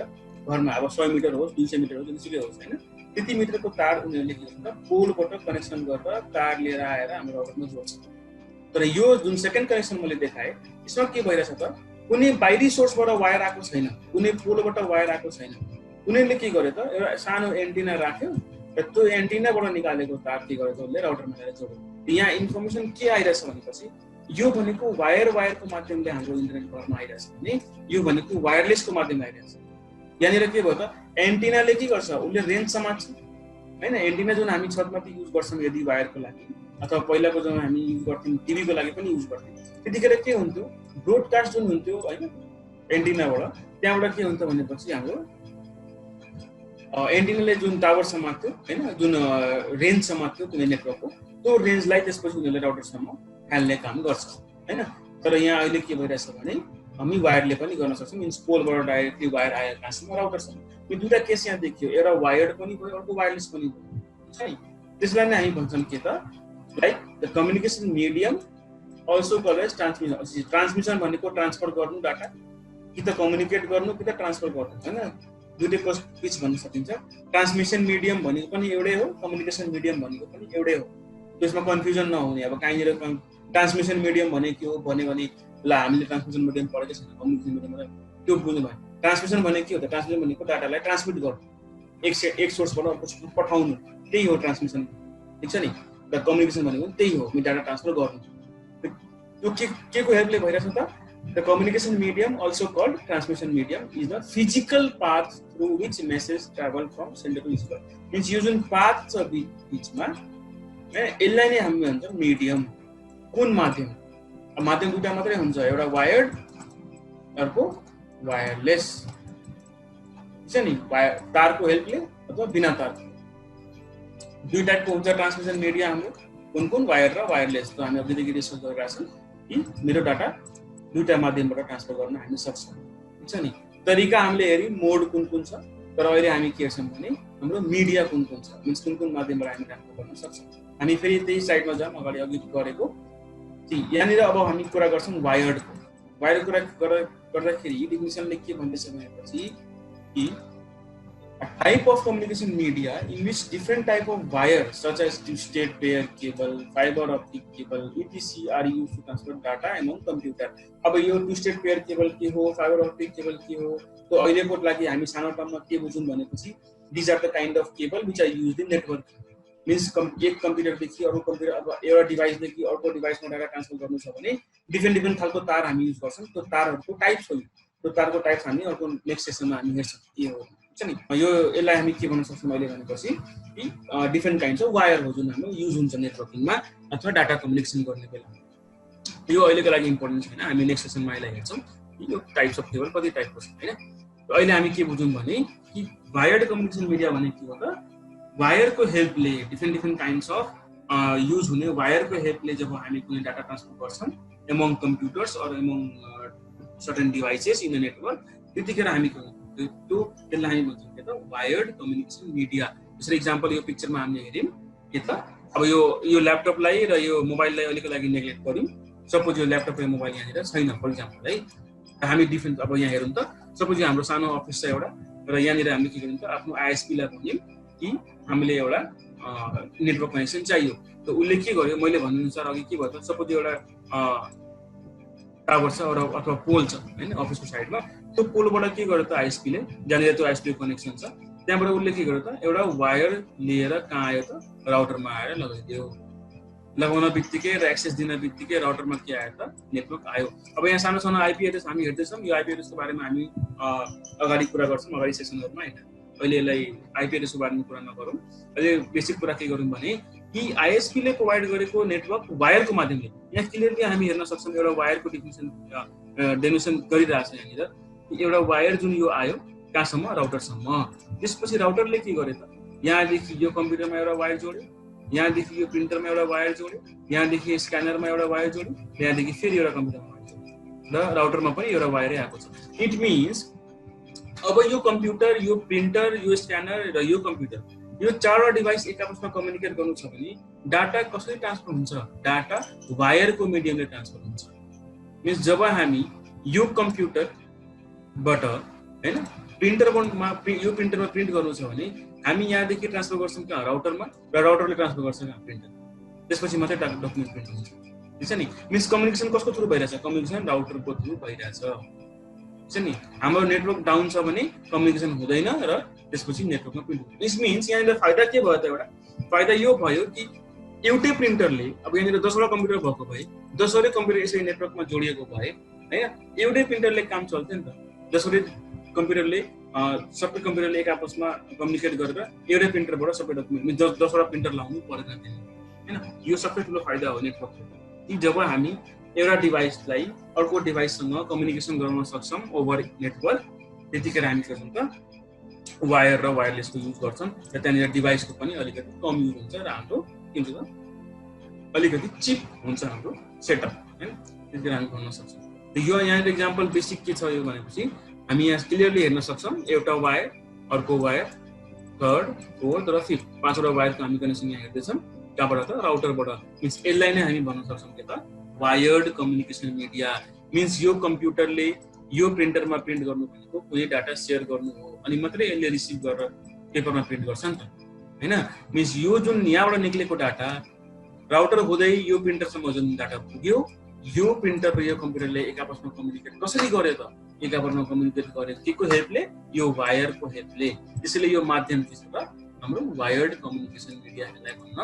घरमा अब 100 मिटर होस् 200 मिटर होस् जुनसुकै होस् हैन त्यति मिटरको तार उनीहरूले के गर्छ पोलबाट कनेक्सन गरेर तार लिएर आएर हाम्रो राउटरमा जोड्छ तर यो जुन सेकेन्ड कनेक्सन मैले देखाएँ यसमा के भइरहेछ त कुनै बाहिरी सोर्सबाट वायर आएको छैन कुनै पोलबाट वायर आएको छैन उनीहरूले के गर्यो त एउटा सानो एन्टिना राख्यो र त्यो एन्टिनाबाट निकालेको तार के गर्यो त उसले राउटरमा ल्याएर जोड्यो यहाँ इन्फर्मेसन के आइरहेछ भनेपछि यो भनेको वायरको माध्यमले हाम्रो इन्टरनेट घरमा आइरहेछ भने यो भनेको वायरलेसको माध्यमले आइरहेछ यहाँनिर के भयो त एन्टिनाले के गर्छ उसले रेन्ज समात्छ हैन एन्टिना जुन हामी छतमाथि युज गर्छौँ यदि वायरको लागि अथवा पहिलाको जुन हामी युज गर्थ्यौँ टिभीको लागि पनि युज गर्थ्यौँ त्यतिखेर के हुन्थ्यो ब्रोडकास्ट जुन हुन्थ्यो हैन एन्टिनाबाट त्यहाँबाट के हुन्छ भनेपछि हाम्रो एन्टिनाले जुन टावर समात्थ्यो हैन जुन रेन्ज समात्थ्यो कुनै नेटवर्कको त्यो रेन्जलाई त्यसपछि उनीहरूले राउटरसम्म हाल्ने काम गर्छ हैन तर यहाँ अहिले के भइरहेछ भने हामी वायरले पनि गर्न सक्छौँ मिन्स पोलबाट डाइरेक्टली वायर आयो कहाँसम्म राउटरसम्म यो दुईटा केस यहाँ देखियो एउटा वायर्ड पनि भयो अर्को वायरलेस पनि भयो है त्यसलाई नै हामी भन्छौँ के त like the communication medium also called as transmission भनेको ट्रान्सफर गर्नु डाटा कि त कम्युनिकेट गर्नु कि त ट्रान्सफर गर्नु हैन दुईटैको पिच भन्न सकिन्छ ट्रान्समिसन मिडियम भनेको पनि एउटै हो कम्युनिकेसन मिडियम भनेको पनि एउटै हो त्यसमा कन्फ्युजन नहुने अब कहीँनिर ट्रान्समिसन मिडियम भने के हो भने ल हामीले ट्रान्समिसन मिडियम पढेकै छैन कम्युनिकेसन मिडियम त्यो बुझ्नु भयो ट्रान्समिसन भने के हो त ट्रान्समिसन भनेको डाटालाई ट्रान्समिट गर्नु एक सोर्सबाट अर्को सोर्समा पठाउनु त्यही हो ट्रान्समिसन ठीक छ नि र कम्युनिकेसन भनेको त्यही हो डाटा ट्रान्सफर गर्नु त्यो के को हेल्पले भइरहेछ त the communication medium also called transmission medium is the physical path through which message travel from sender to receiver means यो जुन पाथ छ बिचमा यसलाई नै हामी भन्छौँ मिडियम कुन माध्यम माध्यम दुईटा मात्रै हुन्छ एउटा वायर्ड अर्को वायरलेस छ नि तारको हेल्पले अथवा बिना तारको दुई टाइपको हुन्छ ट्रान्समिसन मिडिया हाम्रो कुन वायर र वायरलेस त हामी अघिदेखि रिसर्च गरिरहेको छौँ कि मेरो डाटा दुईटा माध्यमबाट ट्रान्सफर गर्न हामी सक्छौँ ठीक छ नि तरिका हामीले हेरी मोड कुन छ तर अहिले हामी के हेर्छौँ भने हाम्रो मिडिया कुन छ मिन्स कुन माध्यमबाट हामी ट्रान्सफर गर्न सक्छौँ हामी फेरि त्यही साइडमा जाऊँ अगाडि गरेको यहाँनिर अब हामी कुरा गर्छौँ वायरको कुरा गर्दाखेरि डेफिनिसनले के भन्दैछ भनेपछि कि a type of communication media in which different type of wires such as two-state pair cable, fiber optic cable, etc. are used to transfer data among computer. अब यो two-state pair cable के हो, fiber optic cable के हो, तो अहिलेको लागि हामी सानो टर्ममा के बुझौँ भनेपछि these are the kind of cable which are used in network. Means एक कम्प्युटरदेखि अर्को कम्प्युटर अथवा एउटा डिभाइसदेखि अर्को डिभाइसमा डाटा ट्रान्सफर गर्नु छ भने डिफ्रेन्ट खालको तार हामी युज गर्छौँ त्यो तारहरूको टाइप्स हो त्यो तारको टाइप्स हामी अर्को नेक्स्ट सेसनमा हामी हेर्छौँ के हो नि यो यसलाई हामी के भन्न सक्छौँ अहिले भनेपछि कि डिफ्रेन्ट काइन्ड्स अफ वायर हो जुन हाम्रो युज हुन्छ नेटवर्किङमा अथवा डाटा कम्युनिकेसन गर्ने बेला यो अहिलेको लागि इम्पोर्टेन्ट छैन हामी नेक्स्ट सेसनमा यसलाई हेर्छौँ कि यो टाइप्स अफ केबल कति टाइपको छ हैन अहिले हामी के बुझौँ भने कि वायर्ड कम्युनिकेसन मिडिया भने के हो त वायरको हेल्पले डिफ्रेन्ट काइन्ड्स अफ युज हुने वायरको हेल्पले जब हामी कुनै डाटा ट्रान्सफर गर्छौँ among computers or among certain devices in the network त्यतिखेर हामी त्यसलाई हामी भन्छौँ के त वायर्ड कम्युनिकेसन मिडिया जसरी इक्जाम्पल यो पिक्चरमा हामीले हेऱ्यौँ के त अब यो ल्यापटपलाई र यो मोबाइललाई अहिलेको लागि नेग्लेक्ट गऱ्यौँ सपोज यो ल्यापटप र मोबाइल यहाँनिर छैन फर इक्जाम्पल है हामी डिफ्रेन्ट अब यहाँ हेरौँ त सपोज यो हाम्रो सानो अफिस छ एउटा र यहाँनिर हामीले के गर्यौँ त आफ्नो आइएसपीलाई भन्यौँ कि हामीले एउटा नेटवर्क कनेक्सन चाहियो त उसले के गर्यो मैले भन्नुअनुसार अघि के भयो त सपोज एउटा टावर छ अथवा पोल छ हैन अफिसको साइडमा त्यो पोलबाट के गर्यो त आइएसपीले जहाँनिर त्यो आइएसपी कनेक्सन छ त्यहाँबाट उसले के गर्यो त एउटा वायर लिएर कहाँ आयो त राउटरमा आएर लगाइदियो लगाउन बित्तिकै र एक्सेस दिन बित्तिकै राउटरमा के आयो त नेटवर्क आयो अब यहाँ सानो सानो आइपी एड्रेस हामी हेर्दैछौँ यो आइपी एड्रेसको बारेमा हामी अगाडि कुरा गर्छौँ अगाडि सेसनहरुमा हैन अहिले यसलाई आइपी एड्रेसको बारेमा कुरा नगरौँ अहिले बेसिक कुरा के गरौँ भने कि आइएसपीले प्रोभाइड गरेको नेटवर्क वायरको माध्यमले यहाँ क्लियरली हामी हेर्न सक्छौँ एउटा वायरको डेफिनिसन गरिरहेछ यहाँनिर एउटा वायर जुन यो आयो कहाँसम्म राउटरसम्म त्यसपछि राउटरले के गर्यो त यहाँदेखि यो कम्प्युटरमा एउटा वायर जोड्यो यहाँदेखि यो प्रिन्टरमा एउटा वायर जोड्यो यहाँदेखि स्क्यानरमा एउटा वायर जोड्यो यहाँदेखि फेरि एउटा कम्प्युटरमा वायर जोड्यो र राउटरमा पनि एउटा वायरै आएको छ इट मिन्स अब यो कम्प्युटर यो प्रिन्टर यो स्क्यानर र यो कम्प्युटर यो चारवटा डिभाइस एक आपसमा कम्युनिकेट गर्नु छ भने डाटा कसरी ट्रान्सफर हुन्छ डाटा वायरको मिडियमले ट्रान्सफर हुन्छ मिन्स जब हामी यो कम्प्युटरबाट हैन प्रिन्टरमा यो प्रिन्टरमा प्रिन्ट गर्नु छ भने हामी यहाँदेखि ट्रान्सफर गर्छौँ कहाँ राउटरमा र राउटरले ट्रान्सफर गर्छ कहाँ प्रिन्टर त्यसपछि मात्रै डकुमेन्ट प्रिन्ट हुन्छ ठीक छ नि मिन्स कम्युनिकेसन कसको थ्रु भइरहेछ कम्युनिकेसन राउटरको थ्रु भइरहेछ ठीक छ नि हाम्रो नेटवर्क डाउन छ भने कम्युनिकेसन हुँदैन र त्यसपछि नेटवर्कमा प्रिन्ट हुन्छ दिस मिन्स यहाँनिर फाइदा के भयो त एउटा फाइदा यो भयो कि एउटै प्रिन्टरले अब यहाँनिर 10वटा कम्प्युटर भएको भए 10वटै कम्प्युटर यसरी नेटवर्कमा जोडिएको भए हैन एउटै प्रिन्टरले काम चल्थ्यो नि त 10वटै कम्प्युटरले सबै कम्प्युटरले एक आपसमा कम्युनिकेट गरेर एउटै प्रिन्टरबाट सबै डकुमेन्ट 10वटा प्रिन्टर लाउनु पर्दैन थियो हैन यो सबै ठुलो फाइदा हो नेटवर्कको कि जब हामी एउटा डिभाइसलाई अर्को डिभाइससँग कम्युनिकेसन गर्न सक्छौं ओभर नेटवर्क त्यतिखेर हामी के गर्छौं त वायर र वायरलेसको युज गर्छौं र त्यहाँनिर डिभाइसको पनि अलिकति कम युज हुन्छ र हाम्रो के हुन्छ अलिकति चिप हुन्छ हाम्रो सेटअप हैन त्यतिखेर हामी गर्न सक्छौं यो यहाँको एक्जाम्पल बेसिक के छ यो भनेपछि हामी यहाँ क्लियरली हेर्न सक्छौं एउटा वायर अर्को वायर थर्ड फोर्थ र फिफ्थ पाँचवटा वायरको हामी कनेक्सन यहाँ हेर्दैछौं कहाँबाट त राउटरबाट मिन्स यसलाई नै हामी भन्न सक्छौं के त वायर्ड कम्युनिकेसन मिडिया मिन्स यो कम्प्युटरले यो प्रिन्टरमा प्रिन्ट गर्नु भनेको कुनै डाटा शेयर गर्नु हो अनि मात्रै यसले रिसिभ गरेर पेपरमा प्रिन्ट गर्छ नि त हैन मिन्स यो जुन यहाँबाट निक्लेको डाटा राउटर हुँदै यो प्रिन्टरसम्म जुन डाटा पुग्यो यो प्रिन्टर र यो कम्प्युटरले एक आपसमा कम्युनिकेट कसरी गर्यो त एक आपसमा कम्युनिकेट गर्यो केको हेल्पले यो वायरको हेल्पले त्यसैले यो माध्यम के छ त हाम्रो वायर्ड कम्युनिकेसन मिडिया यसलाई भन्न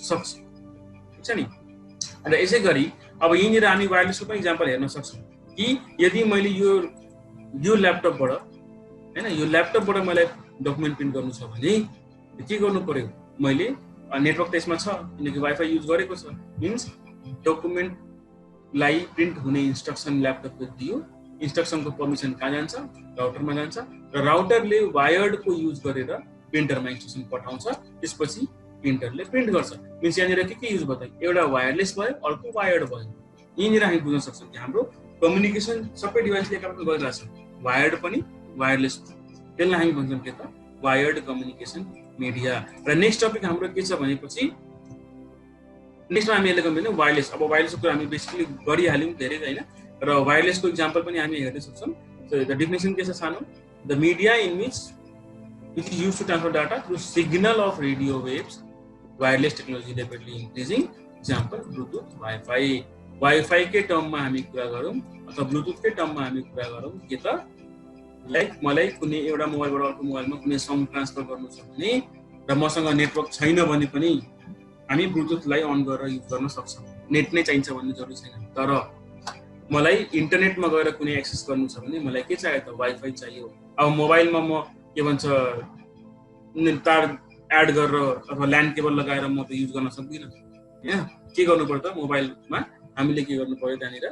सक्छ ठीक छ नि र यसै गरी अब यिनीहरु हामी वायरलेसको पनि एक्जाम्पल हेर्न सक्छौं कि यदि मैले यो ल्यापटपबाट हैन यो ल्यापटपबाट मलाई डकुमेन्ट प्रिन्ट गर्नु छ भने के गर्नु पर्यो मैले नेटवर्क त्यसमा छ किनकि वाइफाई युज गरेको छ मिन्स डकुमेन्टलाई प्रिन्ट हुने इन्स्ट्रक्सन ल्यापटपले दियो इन्स्ट्रक्सनको पर्मिसन कहाँ जान्छ राउटरमा जान्छ र राउटरले वायर्डको युज गरेर प्रिन्टरमा इन्स्ट्रक्सन पठाउँछ त्यसपछि प्रिन्टरले प्रिन्ट गर्छ मिन्स यहाँनिर के युज भयो त एउटा वायरलेस भयो अर्को वायर्ड भयो यिनीहरु हामी बुझ्न सक्छौं कि हाम्रो कम्युनिकेसन सबै डिभाइसले एकअर्कासँग गरिरहेछ वायर्ड पनि वायरलेस त्यसलाई हामी भन्छौं के त वायर्ड कम्युनिकेसन मिडिया र नेक्स्ट टपिक हाम्रो के छ भनेपछि नेक्स्टमा हामी यसले गर्नु वायरलेस अब वायरलेसको कुरा हामी बेसिकली गरिहाल्यौं धेरै हैन र वायरलेसको एक्जाम्पल पनि हामी हेर्न सक्छौं सो द डेफिनेसन के छ सानो the media in which is used to transfer data through signal of radio waves wireless technology rapidly increasing example bluetooth wi-fi के टर्ममा हामी कुरा गरौँ अथवा ब्लुटुथ के टर्ममा हामी कुरा गरौँ के त लाइक मलाई कुनै एउटा मोबाइलबाट अर्को मोबाइलमा कुनै सङ ट्रान्सफर गर्नु छ भने र मसँग नेटवर्क छैन भने पनि हामी ब्लुटुथलाई अन गरेर युज गर्न सक्छौं नेट नै चाहिन्छ भन्ने जरुरी छैन तर मलाई इन्टरनेटमा गएर कुनै एक्सेस गर्नु छ भने मलाई के चाहियो त वाइफाई चाहियो अब मोबाइलमा म के भन्छ तार एड गरेर अथवा ल्यान्ड केबल लगाएर म त युज गर्न सक्दिन हैन के गर्नु पर्छ मोबाइलमा हामीले के गर्नु पर्यो त्यहाँनिर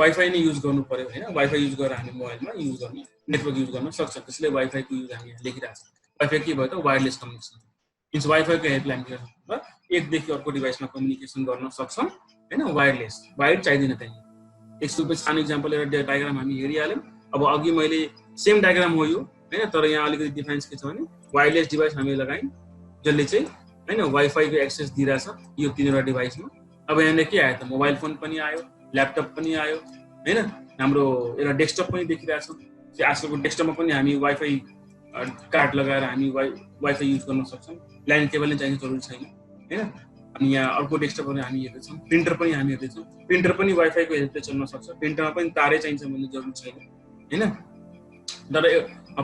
वाइफाई नै युज गर्नु पर्यो हैन वाइफाई युज गरेर हामी मोबाइलमा युज गर्न नेटवर्क युज गर्न सक्छ त्यसले वाइफाई को युज हामी लेखिरहेछ वाइफाई के भयो त वायरलेस कम्युनिकेसन मिन्स वाइफाई को हेल्पले हामी गर्छौं एक देखि अर्को डिभाइसमा कम्युनिकेसन गर्न सक्छौं हैन वायरलेस वायर चाहिदैन त्यही एक सुपर सानो एक्जाम्पल एउटा डायग्राम हामी हेरिहाल्यौं अब अघि मैले सेम डायग्राम हो यो हैन तर यहाँ अलिकति डिफरेन्स के छ भने वायरलेस डिभाइस हामी लगायौं जसले चाहिँ हैन वाइफाई को एक्सेस दिइराछ यो तीनवटा डिभाइसमा अब यहाँ के आयो त मोबाइल फोन पनि आयो ल्यापटप पनि आयो हैन हाम्रो एउटा डेस्कटप पनि देखिरहेछ त्यो आजकलको डेस्कटपमा पनि हामी वाइफाई कार्ड लगाएर हामी वाइफाई युज गर्न सक्छौं ल्यान्ड केबल नै चाहिने जरुरी छैन हैन अनि यहाँ अर्को डेस्कटप पनि हामी हेर्दैछौं प्रिन्टर पनि हामी हेर्दैछौं प्रिन्टर पनि वाइफाई को हेल्पले चल्न सक्छ प्रिन्टरमा पनि तारै चाहिन्छ भन्ने जरुरी छैन हैन तर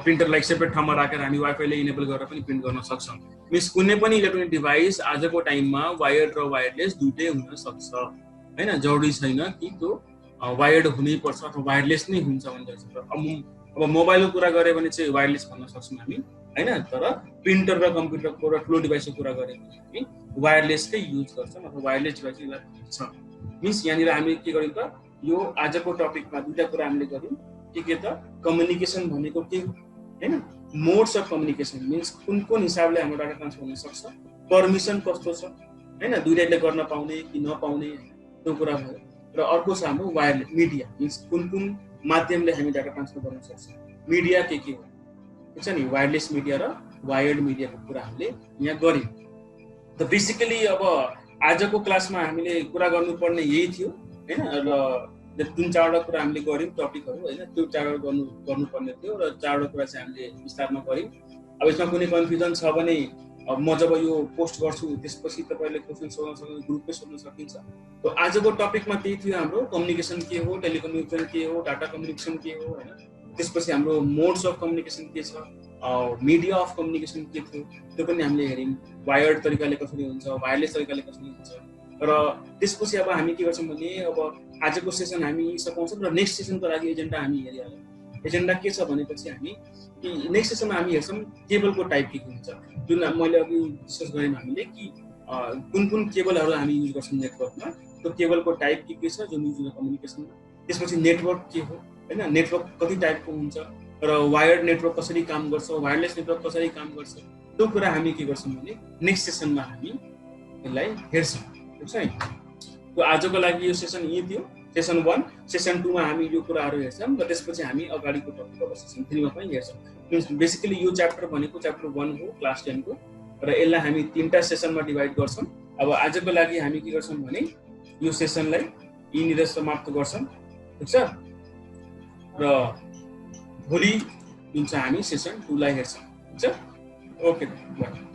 प्रिन्टरलाई सेपरेट ठाउँमा राखेर हामी वाइफाईले इनेबल गरेर पनि प्रिन्ट गर्न सक्छौं मिन्स कुनै पनि इलेक्ट्रोनिक डिभाइस आजको टाइममा वायर्ड र वायरलेस दुईटै हुन सक्छ हैन जरुरी छैन कि त्यो वायर्ड हुनै पर्छ अथवा वायरलेस नै हुन्छ भन्ने छ अब मोबाइलको कुरा गरे भने चाहिँ वायरलेस भन्न सक्छौं हामी हैन तर प्रिन्टर र कम्प्युटरको र ठुलो डिभाइसको कुरा गरे भने हामी वायरलेसकै युज गर्छौं अथवा वायरलेस डिभाइस छ मिन्स यहाँनिर हामी के गर्यौं त यो आजको टपिकमा दुईटा कुरा हामीले गर्यौं के त कम्युनिकेसन भनेको के हो हैन मोड्स अफ कम्युनिकेसन मिन्स कुन हिसाबले हाम्रो डाटा ट्रान्सफर हुन सक्छ परमिसन कस्तो छ हैन दुईटाले गर्न पाउने कि नपाउने त्यो कुरा भयो र अर्को छ हाम्रो वायरलेस मिडिया मिन्स कुन माध्यमले हामी डाटा ट्रान्सफर गर्न सक्छौं मिडिया के हो ठीक छ नि वायरलेस मिडिया र वायर्ड मिडियाको कुरा हामीले यहाँ गर्यौं त बेसिकली अब आजको क्लासमा हामीले कुरा गर्नुपर्ने यही थियो हैन र जुन 4वटा कुरा हामीले गर्यौँ टपिकहरू होइन, त्यो 4वटा गर्नुपर्ने थियो र 4वटा कुरा चाहिँ हामीले विस्तारमा गर्यौँ। अब यसमा कुनै कन्फ्युजन छ भने म जब यो पोस्ट गर्छु त्यसपछि तपाईँले क्वेसन सोध्न सक्नुहुन्छ, ग्रुपमै सोध्न सकिन्छ। तो आजको टपिकमा त्यही थियो हाम्रो, कम्युनिकेसन के हो, टेलिकम्युनिकेसन के हो, डाटा कम्युनिकेसन के हो होइन, त्यसपछि हाम्रो मोड्स अफ कम्युनिकेसन के छ, मिडिया अफ कम्युनिकेसन के थियो त्यो पनि हामीले हेऱ्यौँ, वायर्ड तरिकाले कसरी हुन्छ, वायरलेस तरिकाले कसरी हुन्छ। र त्यसपछि अब हामी के गर्छौँ भने अब आजको सेसन हामी सघाउँछौँ र नेक्स्ट सेसनको लागि एजेन्डा हामी हेरिहाल्यौँ। एजेन्डा के छ भनेपछि हामी नेक्स्ट सेसनमा हामी हेर्छौँ केबलको टाइप के हुन्छ, जुन मैले अघि डिस्कस गऱ्यौँ हामीले कि कुन कुन केबलहरू हामी युज गर्छौँ नेटवर्कमा, त्यो केबलको टाइप के छ जुन युज हुन्छ कम्युनिकेसनमा। त्यसपछि नेटवर्क के हो होइन, नेटवर्क कति टाइपको हुन्छ र वायर्ड नेटवर्क कसरी काम गर्छ, वायरलेस नेटवर्क कसरी काम गर्छ, त्यो कुरा हामी के गर्छौँ भने नेक्स्ट सेसनमा हामी यसलाई हेर्छौँ, ठीक छ नि। तो आजको लागि यो सेसन यही थियो, सेसन 1। सेसन 2 मा हामी यो कुराहरू हेर्छौँ र त्यसपछि हामी अगाडिको टपिक अब सेसन 3 मा पनि हेर्छौँ। मिन्स बेसिकली यो च्याप्टर भनेको च्याप्टर 1 हो क्लास 10 को, र यसलाई हामी 3टा सेसनमा डिभाइड गर्छौँ। अब आजको लागि हामी के गर्छौँ भने यो सेसनलाई यहीँनिर समाप्त गर्छौँ, ठीक छ। र भोलि जुन चाहिँ हामी सेसन 2 लाई हेर्छौँ, ठीक छ। Okay, by.